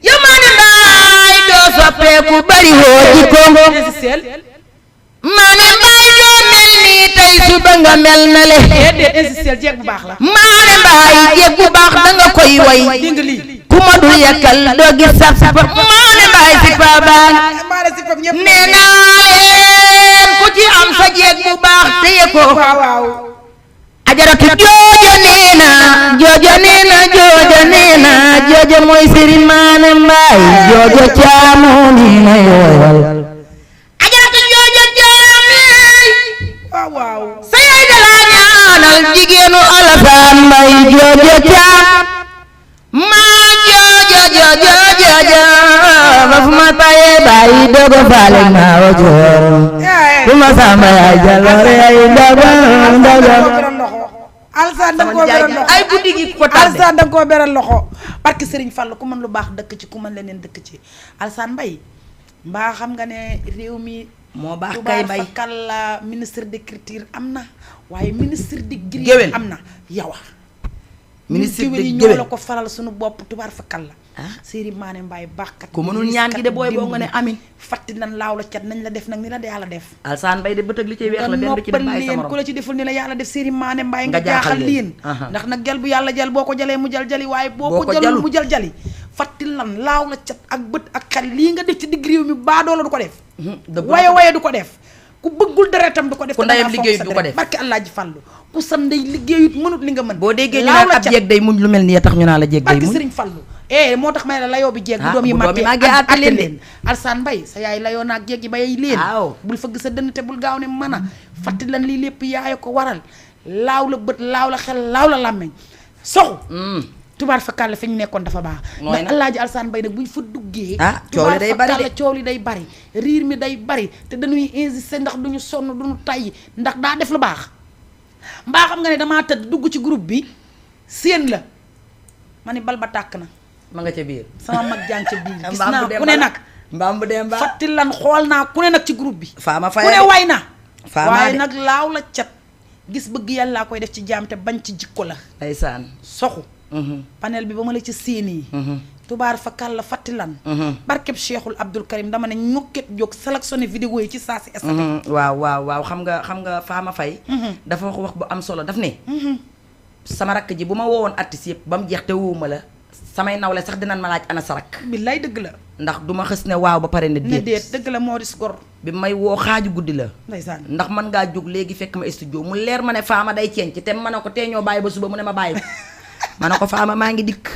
yow Mané Mbaye doo soppeeku bari woo jikko. insistel. Mané Mbaye doo mel nii tey suba nga mel na le. déedéet insistel jeeg bu baax la. Mané Mbaye jeeg bu baax danga koy way. dégg nga lii. ku ma dul yekkal doo gis saf saf. Mané Mbaye si pa baan. nee naa leen ku ci am sa jeeg bu baax téye ko. waaw. ajaratu joojo nee na joojo mooy Serigne Mané Mbaye joojo caamu nii na yoowal. ajaratu joojo caamee. waaw. sa yaay da la ñaanal jigéenu Alsaan Mbaye joojo caam. maa joojo ba fu ma tayee bàyyi dogo faale maawa joor. Kumba Samba yaay jaloore ay dogo. Alsaan da nga koo beral loxo ay guddi gi ko tardé. Alsaan da nga koo beral loxo. parce que Serigne Fall ku mën lu baax dëkk ci ku mën leneen dëkk ci Alsaan Mbaye mbaa xam nga ne réew mi. moo baax kay bay kàlla ministre d'écriture am na waaye ministre de géwél am na yow. ministre de géwél ñoo la ko faral suñu bopp tubaar fa kàlla. Serigne Mané Mbaye baaxkat. ku mënul ñaan gi de booy boo nga ne amin. fatti nan laaw la cat nañ la def nag ni la yàlla def. Alsaan Mbaye de bëtëg li ci weex la benn ci def bàyyi sa morom ku la ci deful ni la yàlla def Serigne Mané Mbaye nga jaaxal leen ndax nag jal bu yàlla jal boo ko jalee mu jal jali waaye boo ko jalul mu jal jali fatti lan laaw la cat ak bët ak xel lii nga def ci digg réew mi baadoo la du ko def waye du ko def ku bëggul deretam du ko def. ku ndeyam liggéeyut du ko def barke Alaaji Fallu ku sa ndey liggéeyut mënut li nga mën. boo déggee ñu naan ab jeeg day muñ lu mel nii tax ñu naan la jeeg day muñ barke Serigne Fallu moo tax ma ne la layoo bi jeeg bu doom yi màggee ak leen Alsaan Mbaye sa yaay layoo naag jeeg yi ba yey leen bul fëgg sa dënn te bul gaaw ne mën a fatti lan lii lépp yaay ko waral laaw la bët laaw la xel laaw la làmmeñ soxu tubaar fakkaale fi ñu nekkoon dafa baax ndax Alaaji Alsaan Mbaye nag bu ñu fa duggee coow li day bari de coow li day bari riir mi day bari te dañuy insister ndax duñu sonn duñu tayyi ndax daa def lu baax mbaa xam nga ne damaa tëdd dugg ci groupe bi séen la ma ni bal ba tàkk na ma nga ca biir sama mag jàng ca biir gis naa ku ne nag mbaam bu dem ba fatti lan xool naa ku ne nag ci groupe bi faama ku fay ne way na waaye nag laaw la cat gis bëgg yàllaa koy def ci jaam te bañ ci jikko la ndeysaan soxu panel bi ba ma la ci séen yi tubaar fa kàlla fatti lan barkeb Cheikhul Abdul Karim dama ne ñokket jóg sélectionné vidéo yi ci saa si waaw xam nga Fama Faye dafa wax bu am solo daf ne sama rakk ji bu ma woowoon artiste yëpp ba mu jeex te woowuma la samay nawle sax dinañ ma laaj ana sa rakk billaay dëgg la ndax du ma xës ne waaw ba pare ne déet dëgg la moo dis gor bi may woo xaaju guddi la ndeysaan ndax mën ngaa jóg léegi fekk ma studio mu leer ma ne Fama day ceeñ ci te ma ne ko tee ñoo bàyyi ba suba mu ne ma bàyyi ma ne ko Fama maa ngi dikk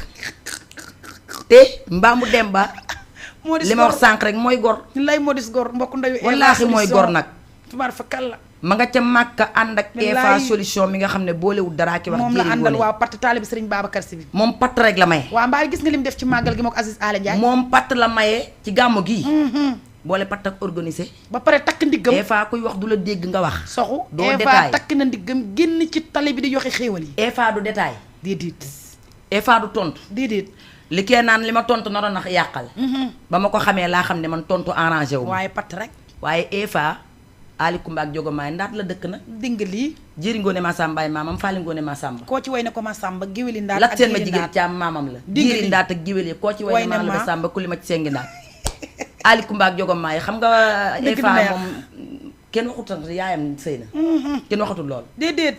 te mbaamu dem ba moo dis li ma wax sànq rek mooy gor lay moo dis gor mbokk ndeyu wallaahi mooy gor nag tubaar fa kàlla ma nga ca Màkka ànd ak Eva solution mi nga xam ne boolewul dara ki wax moom la àndal waaw patt taalibi Sëriñ Babacar Si bi moom patt rek la maye waaw mbaa gis nga lim def ci màggal gi mook Aziz Ala Ndiaye moom patt la maye ci gàmmu gii boole patt ak organisé ba pare takk ndiggam Eva kuy wax du la dégg nga wax soxu doo Eva détail takk na ndiggam génn ci tali bi di joxe xéewal yi Eva du détail déedéet Eva du tontu déedéet li kee naan li ma tontu naroon na yàqal ba ma ko xamee laa xam ne man tontu arrangé wu waaye patt rek waaye Eva Ali Kumba ak Jogomaay ndaat la dëkk na dinga lii jëri ngoone Masamba maamam faali ngoone Masamba koo ci way ne ko Masamba géwéli ndaat lat seen ma jigéen caam maamam la jëri ndaat ak géwél yi koo ci way ne maa la Samba ku li ma ci sengi ndaat Ali Kumba ak Jogomaay xam nga Eva moom kenn waxutul yaayam sëy na kenn waxatul lool déedéet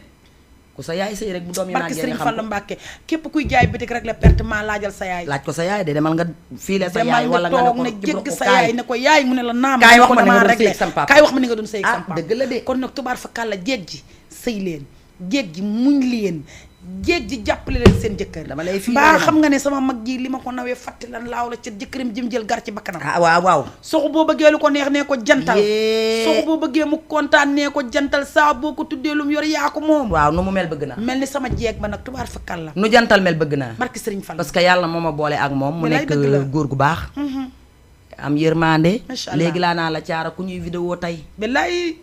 ku sa yaay sëy rek bu doom yi barke naagee Sëriñ nga xam Fallu ko Mbàkke képp kuy jaay bitik rek la perte maa laajal sa yaay laaj ko sa yaay de demal nga fiile sa demal yaay wala nga nga toog ne ne ko jégg sa yaay ne ko yaay mu ne la naam kaay wax ko ma ni nga damaa doon réglé sëy ak sam papa. kaay wax ma ni nga doon sëy ak sam papa dëgg la de kon nag tubaar fa kàlla jéeg ji sëy leen jéeg ji muñ leen jéeg ji jàppale leen seen jëkkër dama lay fii mbaa xam nga ne sama mag ji li ma ko nawee fàtti lan laaw la ca jëkkëram jëm jël gar ci bakkanam waaw soxu boo bëggee lu ko neex nee ko jantal Yee. soxu boo bëggee mu kontaan nee ko jantal saa boo ko tuddee lu mu yor yaa ko moom waaw nu mu mel bëgg naa mel ni sama jeeg ba nag tubaar fa kàlla nu jantal mel bëgg naa barki Sëriñ Fall parce que yàlla moo ma boole ak moom mu Bilaay nekk dëgg la. góor gu baax am yërmande Macha Allah. léegi laa naa la caara ku ñuy vidéo tey billaay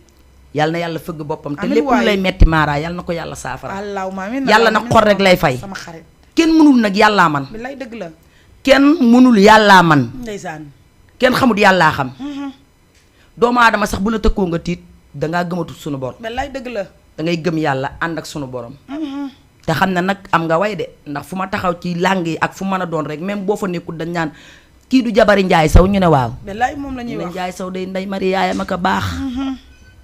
yàlla na yàlla fëgg boppam te Amiin lépp lu waay. lay metti maara yàlla na ko yàlla saafara allahumma amiin yàlla na xor rek lay fay sama xarit kenn mënul nag yàllaa man billaay dëgg la kenn mënul yàllaa man ndeysaan kenn xamut yàllaa xam doomu aadama sax bu la tëkkoo nga tiit dangaa gëmatut sunu bor billaay dëgg la da ngay gëm yàlla ànd ak sunu borom te xam ne nag am nga way de ndax fu ma taxaw ci làng yi ak fu mën a doon rek même boo fa nekkul dañ naan kii du jabari njaay saw ñu ne waaw billaay moom la ñuy ñu ne wax njaay saw day ndey mari yaayam ak a baax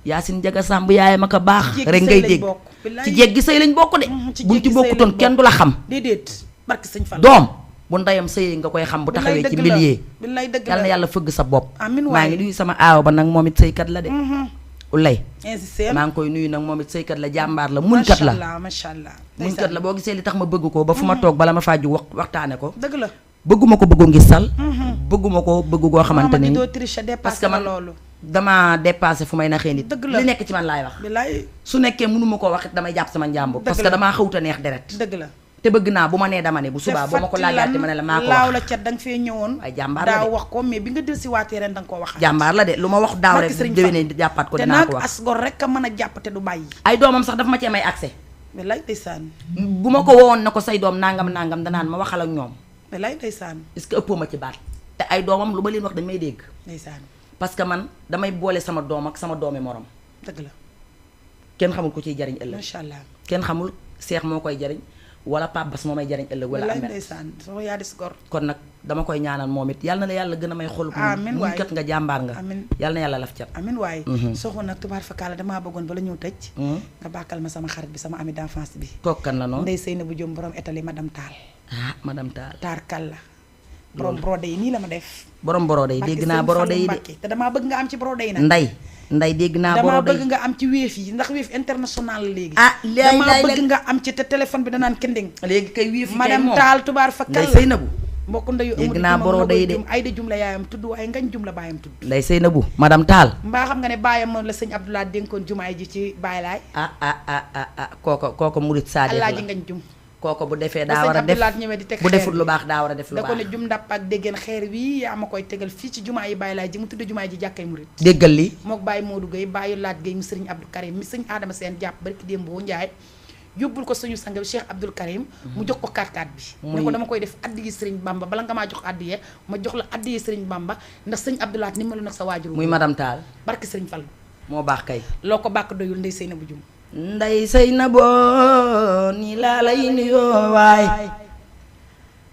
yaasin jaga sàmb yaayam ak a baax Jéggi rek sëy ngay lañ dégg bokk. Billaay. ci jéggi sëy lañ bokk de ci buñ ci jéggi sëy bokkutoon lañ kenn bokk. du la xam déedéet barki Sëñ Fall doom bu ndeyam sëyee nga koy xam bu taxawee ci milieu billaay dëgg yal na la yàlla fëgg sa bopp Amiin maa waay. ngi nuyu sama aaw ba nag moom it sëykat la de ulay insisté maa ngi koy nuyu nag moom it sëykat la jàmbaar la muñkat la macha allah muñkat la boo gisee li tax ma bëgg ko ba fu ma toog bala ma faa ju waxtaane ko dëgg la bëgguma ko bëggu ngir sal bëgguma ko bëgg goo xamante ni doo tricher parce dépassé que na man loolu dama dépassé fu may naxee nit Dëgg la. li nekk ci man laay wax billaay su nekkee mënuma koo wax it damay jàpp sama njàmbur Dëgg parce que la. damaa xawta neex deret dëgg la te bëgg naa bu ma nee dama ne bu subaa boo ma ko laajaate ma ne la maa ko laaw wax la cat da nga fee ñëwoon waaye jàmbaar la daaw de wax ko mais bi nga del si waatee ren da nga koo waxaat jàmbaar la de lu ma wax daaw Barki rek Sëriñ déwénee jàppaat ko te dinaa nag ko wax asgor rek a mën a jàpp te du bàyyi ay doomam sax dafa ma cee may accès billaay ndeysaan bu ma ko wowoon na ko say doom nangam nangam danaan ma waxal ak ñoom billaay ndeysaan est-ce que ëppoo ma ci baat te ay doomam lu ma leen wax dañ may dégg ndeysaan parce que man damay boole sama doom ak sama doomi morom dëgg la kenn xamul ku ciy jariñ ëllëg macha allah kenn xamul seex moo koy jariñ wala Pape Bas moo may jariñ ëllëg wala billaay Ahmed ndeysaan soo yaa dis gor kon nag dama koy ñaanal moom it yal na la yàlla gën a may xolub Amiin waay. kat nga jàmbaar nga Amiin. yal na yàlla laf cat amin waaye soxna nag tubaar fakkaala damaa bëggoon bala ñëw tëj nga bàkkal ma sama xarit bi sama ami d'enfance bi kooku kan la noonu ndey sëy na bu jom borom étali madame Taal ah madame Tall taar kal la borom brodé yi nii la ma def borom borode yi dégg naa borode yi de te damaa bëgg nga am ci brodé yi nag nday dégg naa damaa borode bëgg yi nga am ci wéef yi ndax wéef international la léegi ah lay damaa lay bëgg lay nga am ci te téléphone bi danaan kending léegi kay wii fi kay madame moom Taal tubaar fa nday kal sëy na bu mbokk ndeyu dégg Amadou naa Juma brodé yi de. jum ay da jum la yaayam tudd waaye ngañ jum la baayam tudd nday sëy na bu madame Tall mbaa xam nga ne baayam la sëñ Abdoulaye dénkoon jumaay ji ci Baay Laay kooko murit Sadio la Alaaji ngañ jum kooko bu defee ba daa sëñ war a def Abdoulaye ñëwee di teg bu xeer deful bi. lu baax daa war a def lu da ko ne baax jum ndàpp ak déggeen xeer wi yaa ma koy tegal fii ci jumaa yi Baay Laay ji mu tudde jumaa ji jàkkay murit déggal li mook Baye Modou Gueye Baye Laat Gueye mu sëriñ Abdou Karim mi sëñ Adama Seen jàpp barki démb boo Njaay yóbbul ko suñu sang bi Cheikh Abdoul Karim mu jox ko 4x4 bi ne ko dama koy def addiyi sëriñ Bamba bala nga maa jox addiye ma jox la addiyi sëriñ Bamba ndax sëñ Abdou Laat ni melu nag sa waajur muy madame Tall barki sëriñ Fall moo baax kay loo ko bàkk doyul ndey sëy na bu jum nday sëy na boo ni laa lay nuyoo waay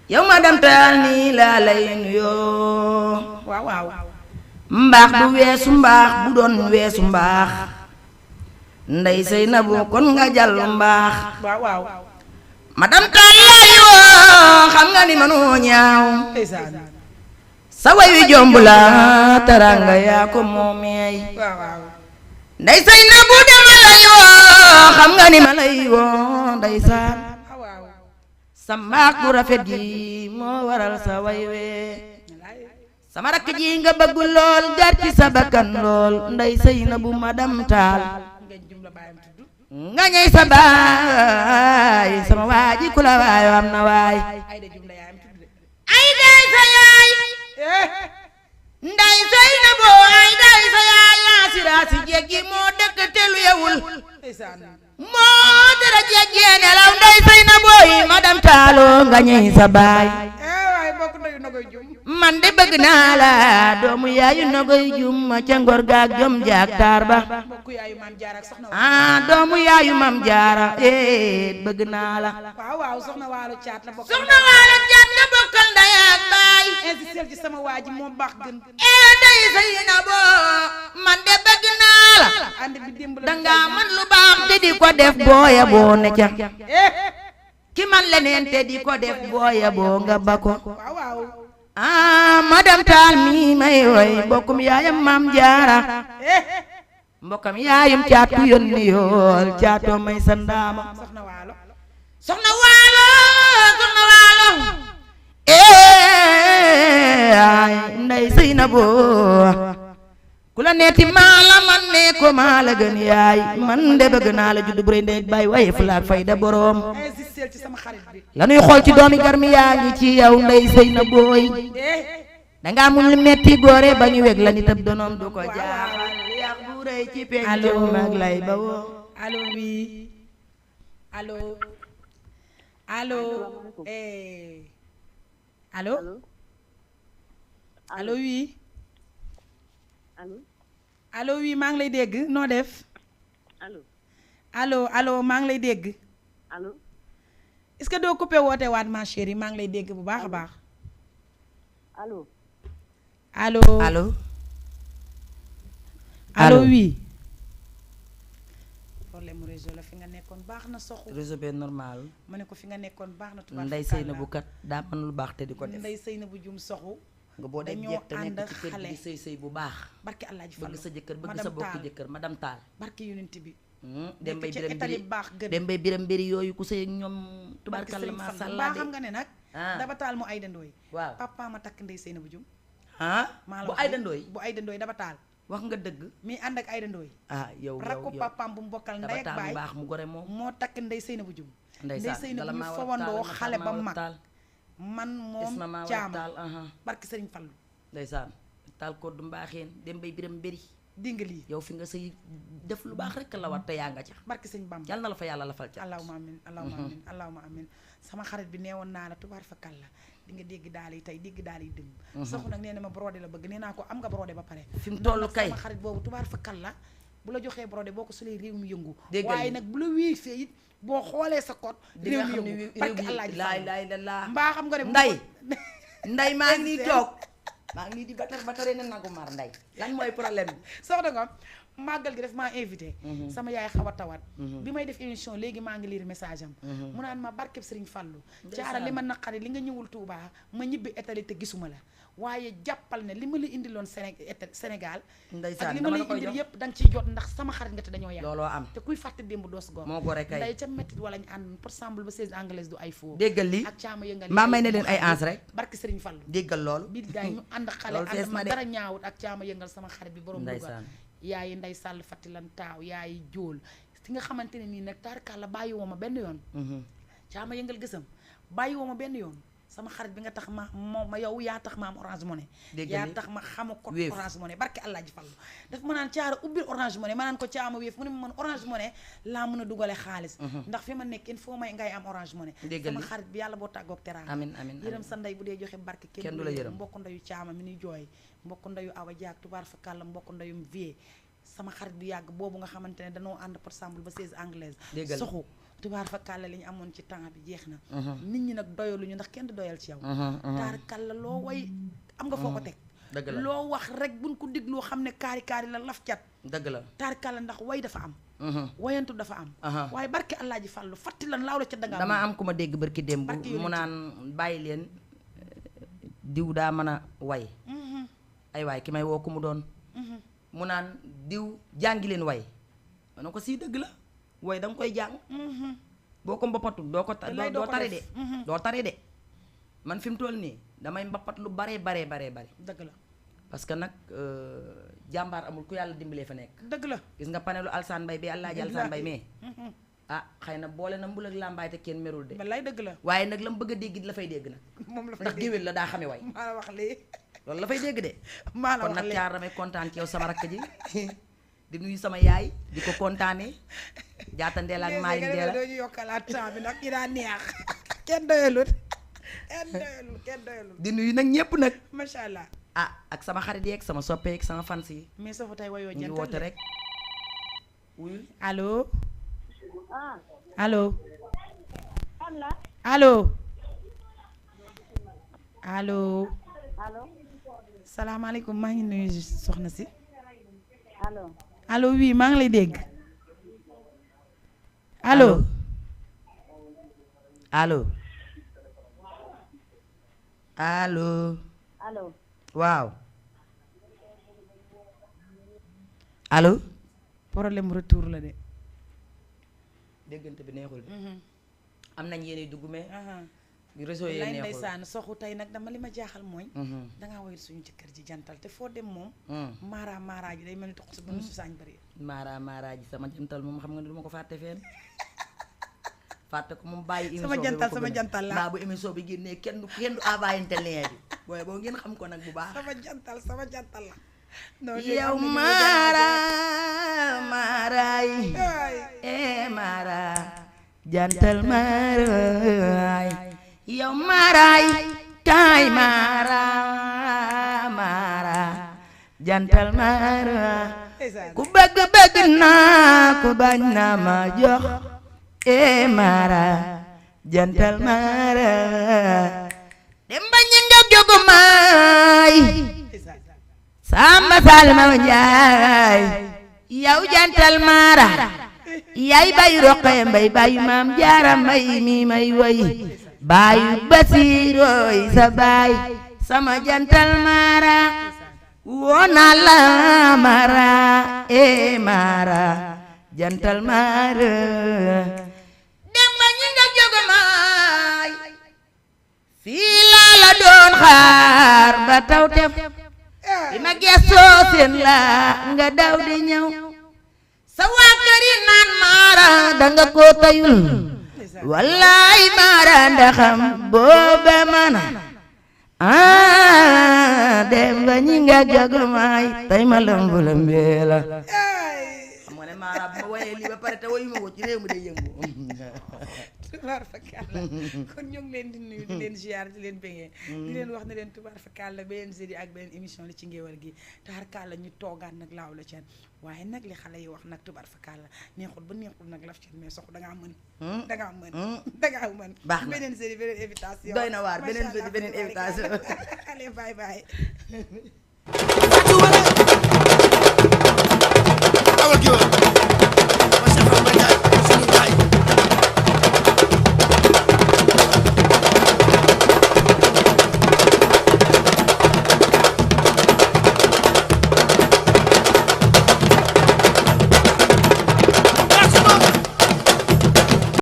yow madame taal nii laa lay nuyoo waaw waaw mbaax du weesu mbaax bu doon weesu mbaax ndey Seynabu kon nga jàll mbaax waaw waaw madame taal lay woo xam nga ni manoo ñaaw ndeysaan sa way wi jomb la taranga yaa ko moomeey waaw waaw ndey Seynabu dama lay woo xam nga ni ma lay woo ndeysaan waaw sa mbaax bu rafet gi moo waral sa way wee sama rakk ji nga bëgg lool gar ci sa bakkan lool ndey Seynabu madame taal nga ñey sa baay sama waaji ku la waayo am na waay ay day sa yaay nday Seynabu ay day sa yaay yaasiraasi jéggi moo dëkk te lu yewul moo dara jéggee nelaw nday Seynabu yi madame taaloo nga ñey sa baay man de bëgg naa la doomu yaayu nogoy jum ca ngor gaak jom jaak taar ba doomu yaayu mam jaara bëgg naa la waaw soxna waalo caat la bokk soxna waalo caat nga bokkal ndey ak baay insistel ci sama waa ji moo baax gën ndey Seynabu man de bëgg naa la danga man lu baax te di ko def booya boo ne ca ki man leneen te di ko def booya boo nga ba ko madame taal mi may woy mbokkum yaayam maam jaara mbokkam yaayam caatu yónni yool caatoo may sa ndaama soxna waalo soxna waalo ay ndey Seynabu ku la neeti maala man ne ko maala gën yaay man de bëgg naa la juddu bu rëy ndey bay waaye fulaak fayda boroom la nuy xool ci doomi garmi yaa ngi ci yow ndey Seynabu danga muñ lu metti góore ba ñu weg la ni tab donoom du ko jaaxal yàq bu rëy ci penc mag lay ba woo allo oui allo allo allo allo oui allo oui maa ngi lay dégg noo def allo maa ngi lay dégg allo est-ce que doo coupé woote waat ma chérie maa ngi lay dégg bu baax a baax allo allo allo oui problème réseau la fi nga nekkoon baax na soxu réseau bi normal ma ne ko fi nga nekkoon baax na tubaab ndey Seynabu kat daa mën lu baax te di ko def ndey Seynabu jum soxu nga boo dem jekk te nekk ci kër gi sëy bu baax barki Alaaji Fall bëgg sa jëkkër bëgg sa bokk jëkkër madame Taal barki yonent bi dem bay biram biri baax gën dem bay biram biri yooyu ku sëy ak ñoom tubaarkalla ma sha Allah xam nga ne nag daba taal mu ay dandooy waaw papa ma takk ndey Seynabu jum bu ay dandooy bu ay dandooy daba taal wax nga dëgg mi ànd ak ay dandooy yow rakku papaam bu mu bokkal ndey ak baay baax mu gore moom moo takk ndey Seynabu jum ndey Seynabu ñu ma fawandoo xale ba mag man moom caama barki Sëriñ Fallu ndeysaan taal ko du mbaaxeen dem bay biram bëri dinga lii yow fi nga sëy def lu baax rek la war te yaa nga ca barki Sëñ Bamba yàlla na la fa yàlla la fal ca allahumma amin allahumma amin allahumma amin sama xarit bi neewoon naa la tubaar fa kàlla di nga dégg daal yi tey dégg daal yi dëm soxu nag nee na ma brodé la bëgg nee naa ko am nga brodé ba pare fi mu toll kay sama xarit boobu tubaar fa kàlla bu la joxee brodé boo ko solee réew mi yëngu dégg waaye nag bu la wii fee it boo xoolee sa code réew mi yëngu barki Alaaji Fall mbaa xam nga ne nday maa ngi nii toog maa ngi nii di batare ne nagu mar nday lan mooy problème bi soxna nga màggal gi def maa invité sama yaay xaw a tawat bi may def émission léegi maa ngi lire message am mu naan ma barkeb Sëriñ Fallu caara li ma naqari li nga ñëwul Touba ma ñibbi Italie te gisuma la waaye jàppal ne li ma la indiloon Sénégal ak li ma lay indil yépp da nga ciy jot ndax sama xarit nga te dañoo yàgg looloo am te kuy fàtte démb doos gor moo gore kay nday ca méttit wala ñu ànd pour semble ba 16 anglaise du ay faux déggal li ak caama yëngal maa may ne leen ay ans rek barki Sëriñ Fallu déggal loolu bi daay ñu ànd xale ànd ma dara ñaawut ak caama yëngal sama xarit bi borom Louga yaayi nday sàll fatti lan taaw yaayi jóol si nga xamante ne nii nag taarkalla bàyyi woo ma benn yoon caama yëngal gësam bàyyi woo ma benn yoon sama xarit bi nga tax ma moom ma yow yaa tax ma am Orange Money yaa tax ma xama ko Orange Money barke Alaaji Fallu daf ma naan caara ubbil Orange Money ma naan ko caama wéef mu ne ma man Orange Money laa mën a dugale xaalis ndax fi ma nekk il faut may ngay am Orange Money sama xarit bi yàlla boo tàggoog teraanga amiin amiin yërëm sa ndey bu dee joxe barke kenn du la yërëm mbokk ndeyu caama mi nuy jooy mbokk ndeyu awa jaag tubaar fa kàlla mbokk ndeyum vie sama xarit bu yàgg boobu nga xamante ne dañoo ànd par exemple ba 16 anglaise soxu tubaar fa kàlla li ñu amoon ci temps bi jeex na. nit ñi nag doyaluñu ndax kenn du doyal ci yow. taar kàlla loo way am nga foo ko teg. dëgg la loo wax rek buñ ko digloo xam ne kaari la laf cat. dëgg la taar kàlla ndax way dafa am. wayantu dafa am. waaye barke allah ji fàllu fatti lan laaw la ca dangaa. dama am ku ma dégg barki démb mu naan bàyyi leen diw daa mën a way. ay waay ki may woo ku mu doon. mu naan diw jàngi leen way. ma ne ko si dëgg la way da nga koy jàng. boo ko mbappatul doo tari de. doo tari de man fi mu toll nii damay mbappat lu bare. dëgg la parce que nag jàmbaar amul ku yàlla dimbalee fa nekk. dëgg la gis nga panelu Alsaan Mbay bi Alaaji Alsaan Mbay mais ah xëy na boole na mbul ak làmbaay te kenn merul de. wallaay dëgg la waaye nag la mu bëgg a dégg la fay dégg nag. moom la fay ndax géwél la daa xame way. maa la wax lii. loolu la fay dégg de. maa la kon wax nag lii caar damay kontaan ci yow sama rakk ji di nuyu sama yaay di ko kontaanee jaata Ndeel ak Maali Ndeel doo ñu yokkalaat temps bi ndax ki daa neex kenn doyalut di nuyu nag ñépp nag. macha allah. ah ak sama xarit yeeg sama soppeek sama fans yi. mais soo fa tey wayoo ñu ngi jantal woote rek. wuyul allo. ah allo. kan la allo. allo. allo salaamaaleykum maa ngi nuyu soxna si. allo allo oui maa ngi lay dégg. allo. allo. allo. allo waaw. allo. problème retour la de. déggante bi neexul de. am nañ yéene dugg mais. réseau yi lay neexul ndeysaan soxu tey nag dama li ma jaaxal mooy. dangaa woyal suñu jëkkër ji jantal te foo dem moom. maara ji day mel ni toq si bënu su saañ bëri. maara ji sama jantal moom xam nga ne du ma ko fàtte fenn fàtte ko moom bàyyi émission sama jantal sama jantal la mbaa bu émission bi génnee kenn du envoyé lien bi booy boo ngeen xam ko nag bu baax. sama jantal la. yow maara yi maara jantal maaraay yow maaraay kaay maara jantal maara ku bëgg naa ku bañ naa ma jox maara jantal maara dem ba ñu nga jogu maay Samba Salma Njaay yow jantal maara yaay bayu roqee mbay bayu maam jaara mbay mi may woy bayu basiirooy sa baay sama jantal maara woona la maara maara jantal maara dem ba ñi nga jóge maay fii laa la doon xaar ba taw tef bi ma gëstoo seen la nga daw di ñëw sa waa kër yi naan maara danga ko tayul wallaay maara ndaxam booba mana dem ba ñi nga jóge maay tay ma lambu lambeela xam nga ne maara bu ma wayee lii ba pare te wayu ma ko ci réew mi day yëngu tubaar fakalla kon ñoo ngi leen di nuyu di leen ziar di leen bégee di leen wax ne leen tubaar fakalla beneen jeudi ak beneen émission li ci ngéwal gi taar kàlla ñu toogaat nag laaw la ceen waaye nag li xale yi wax nag tubaar fakalla neexul ba neexul nag laf ceen mais sox dangaa mën dangaa mën baax na beneen jeudi beneen invitation doy na waar beneen jeudi beneen invitation allez bye bye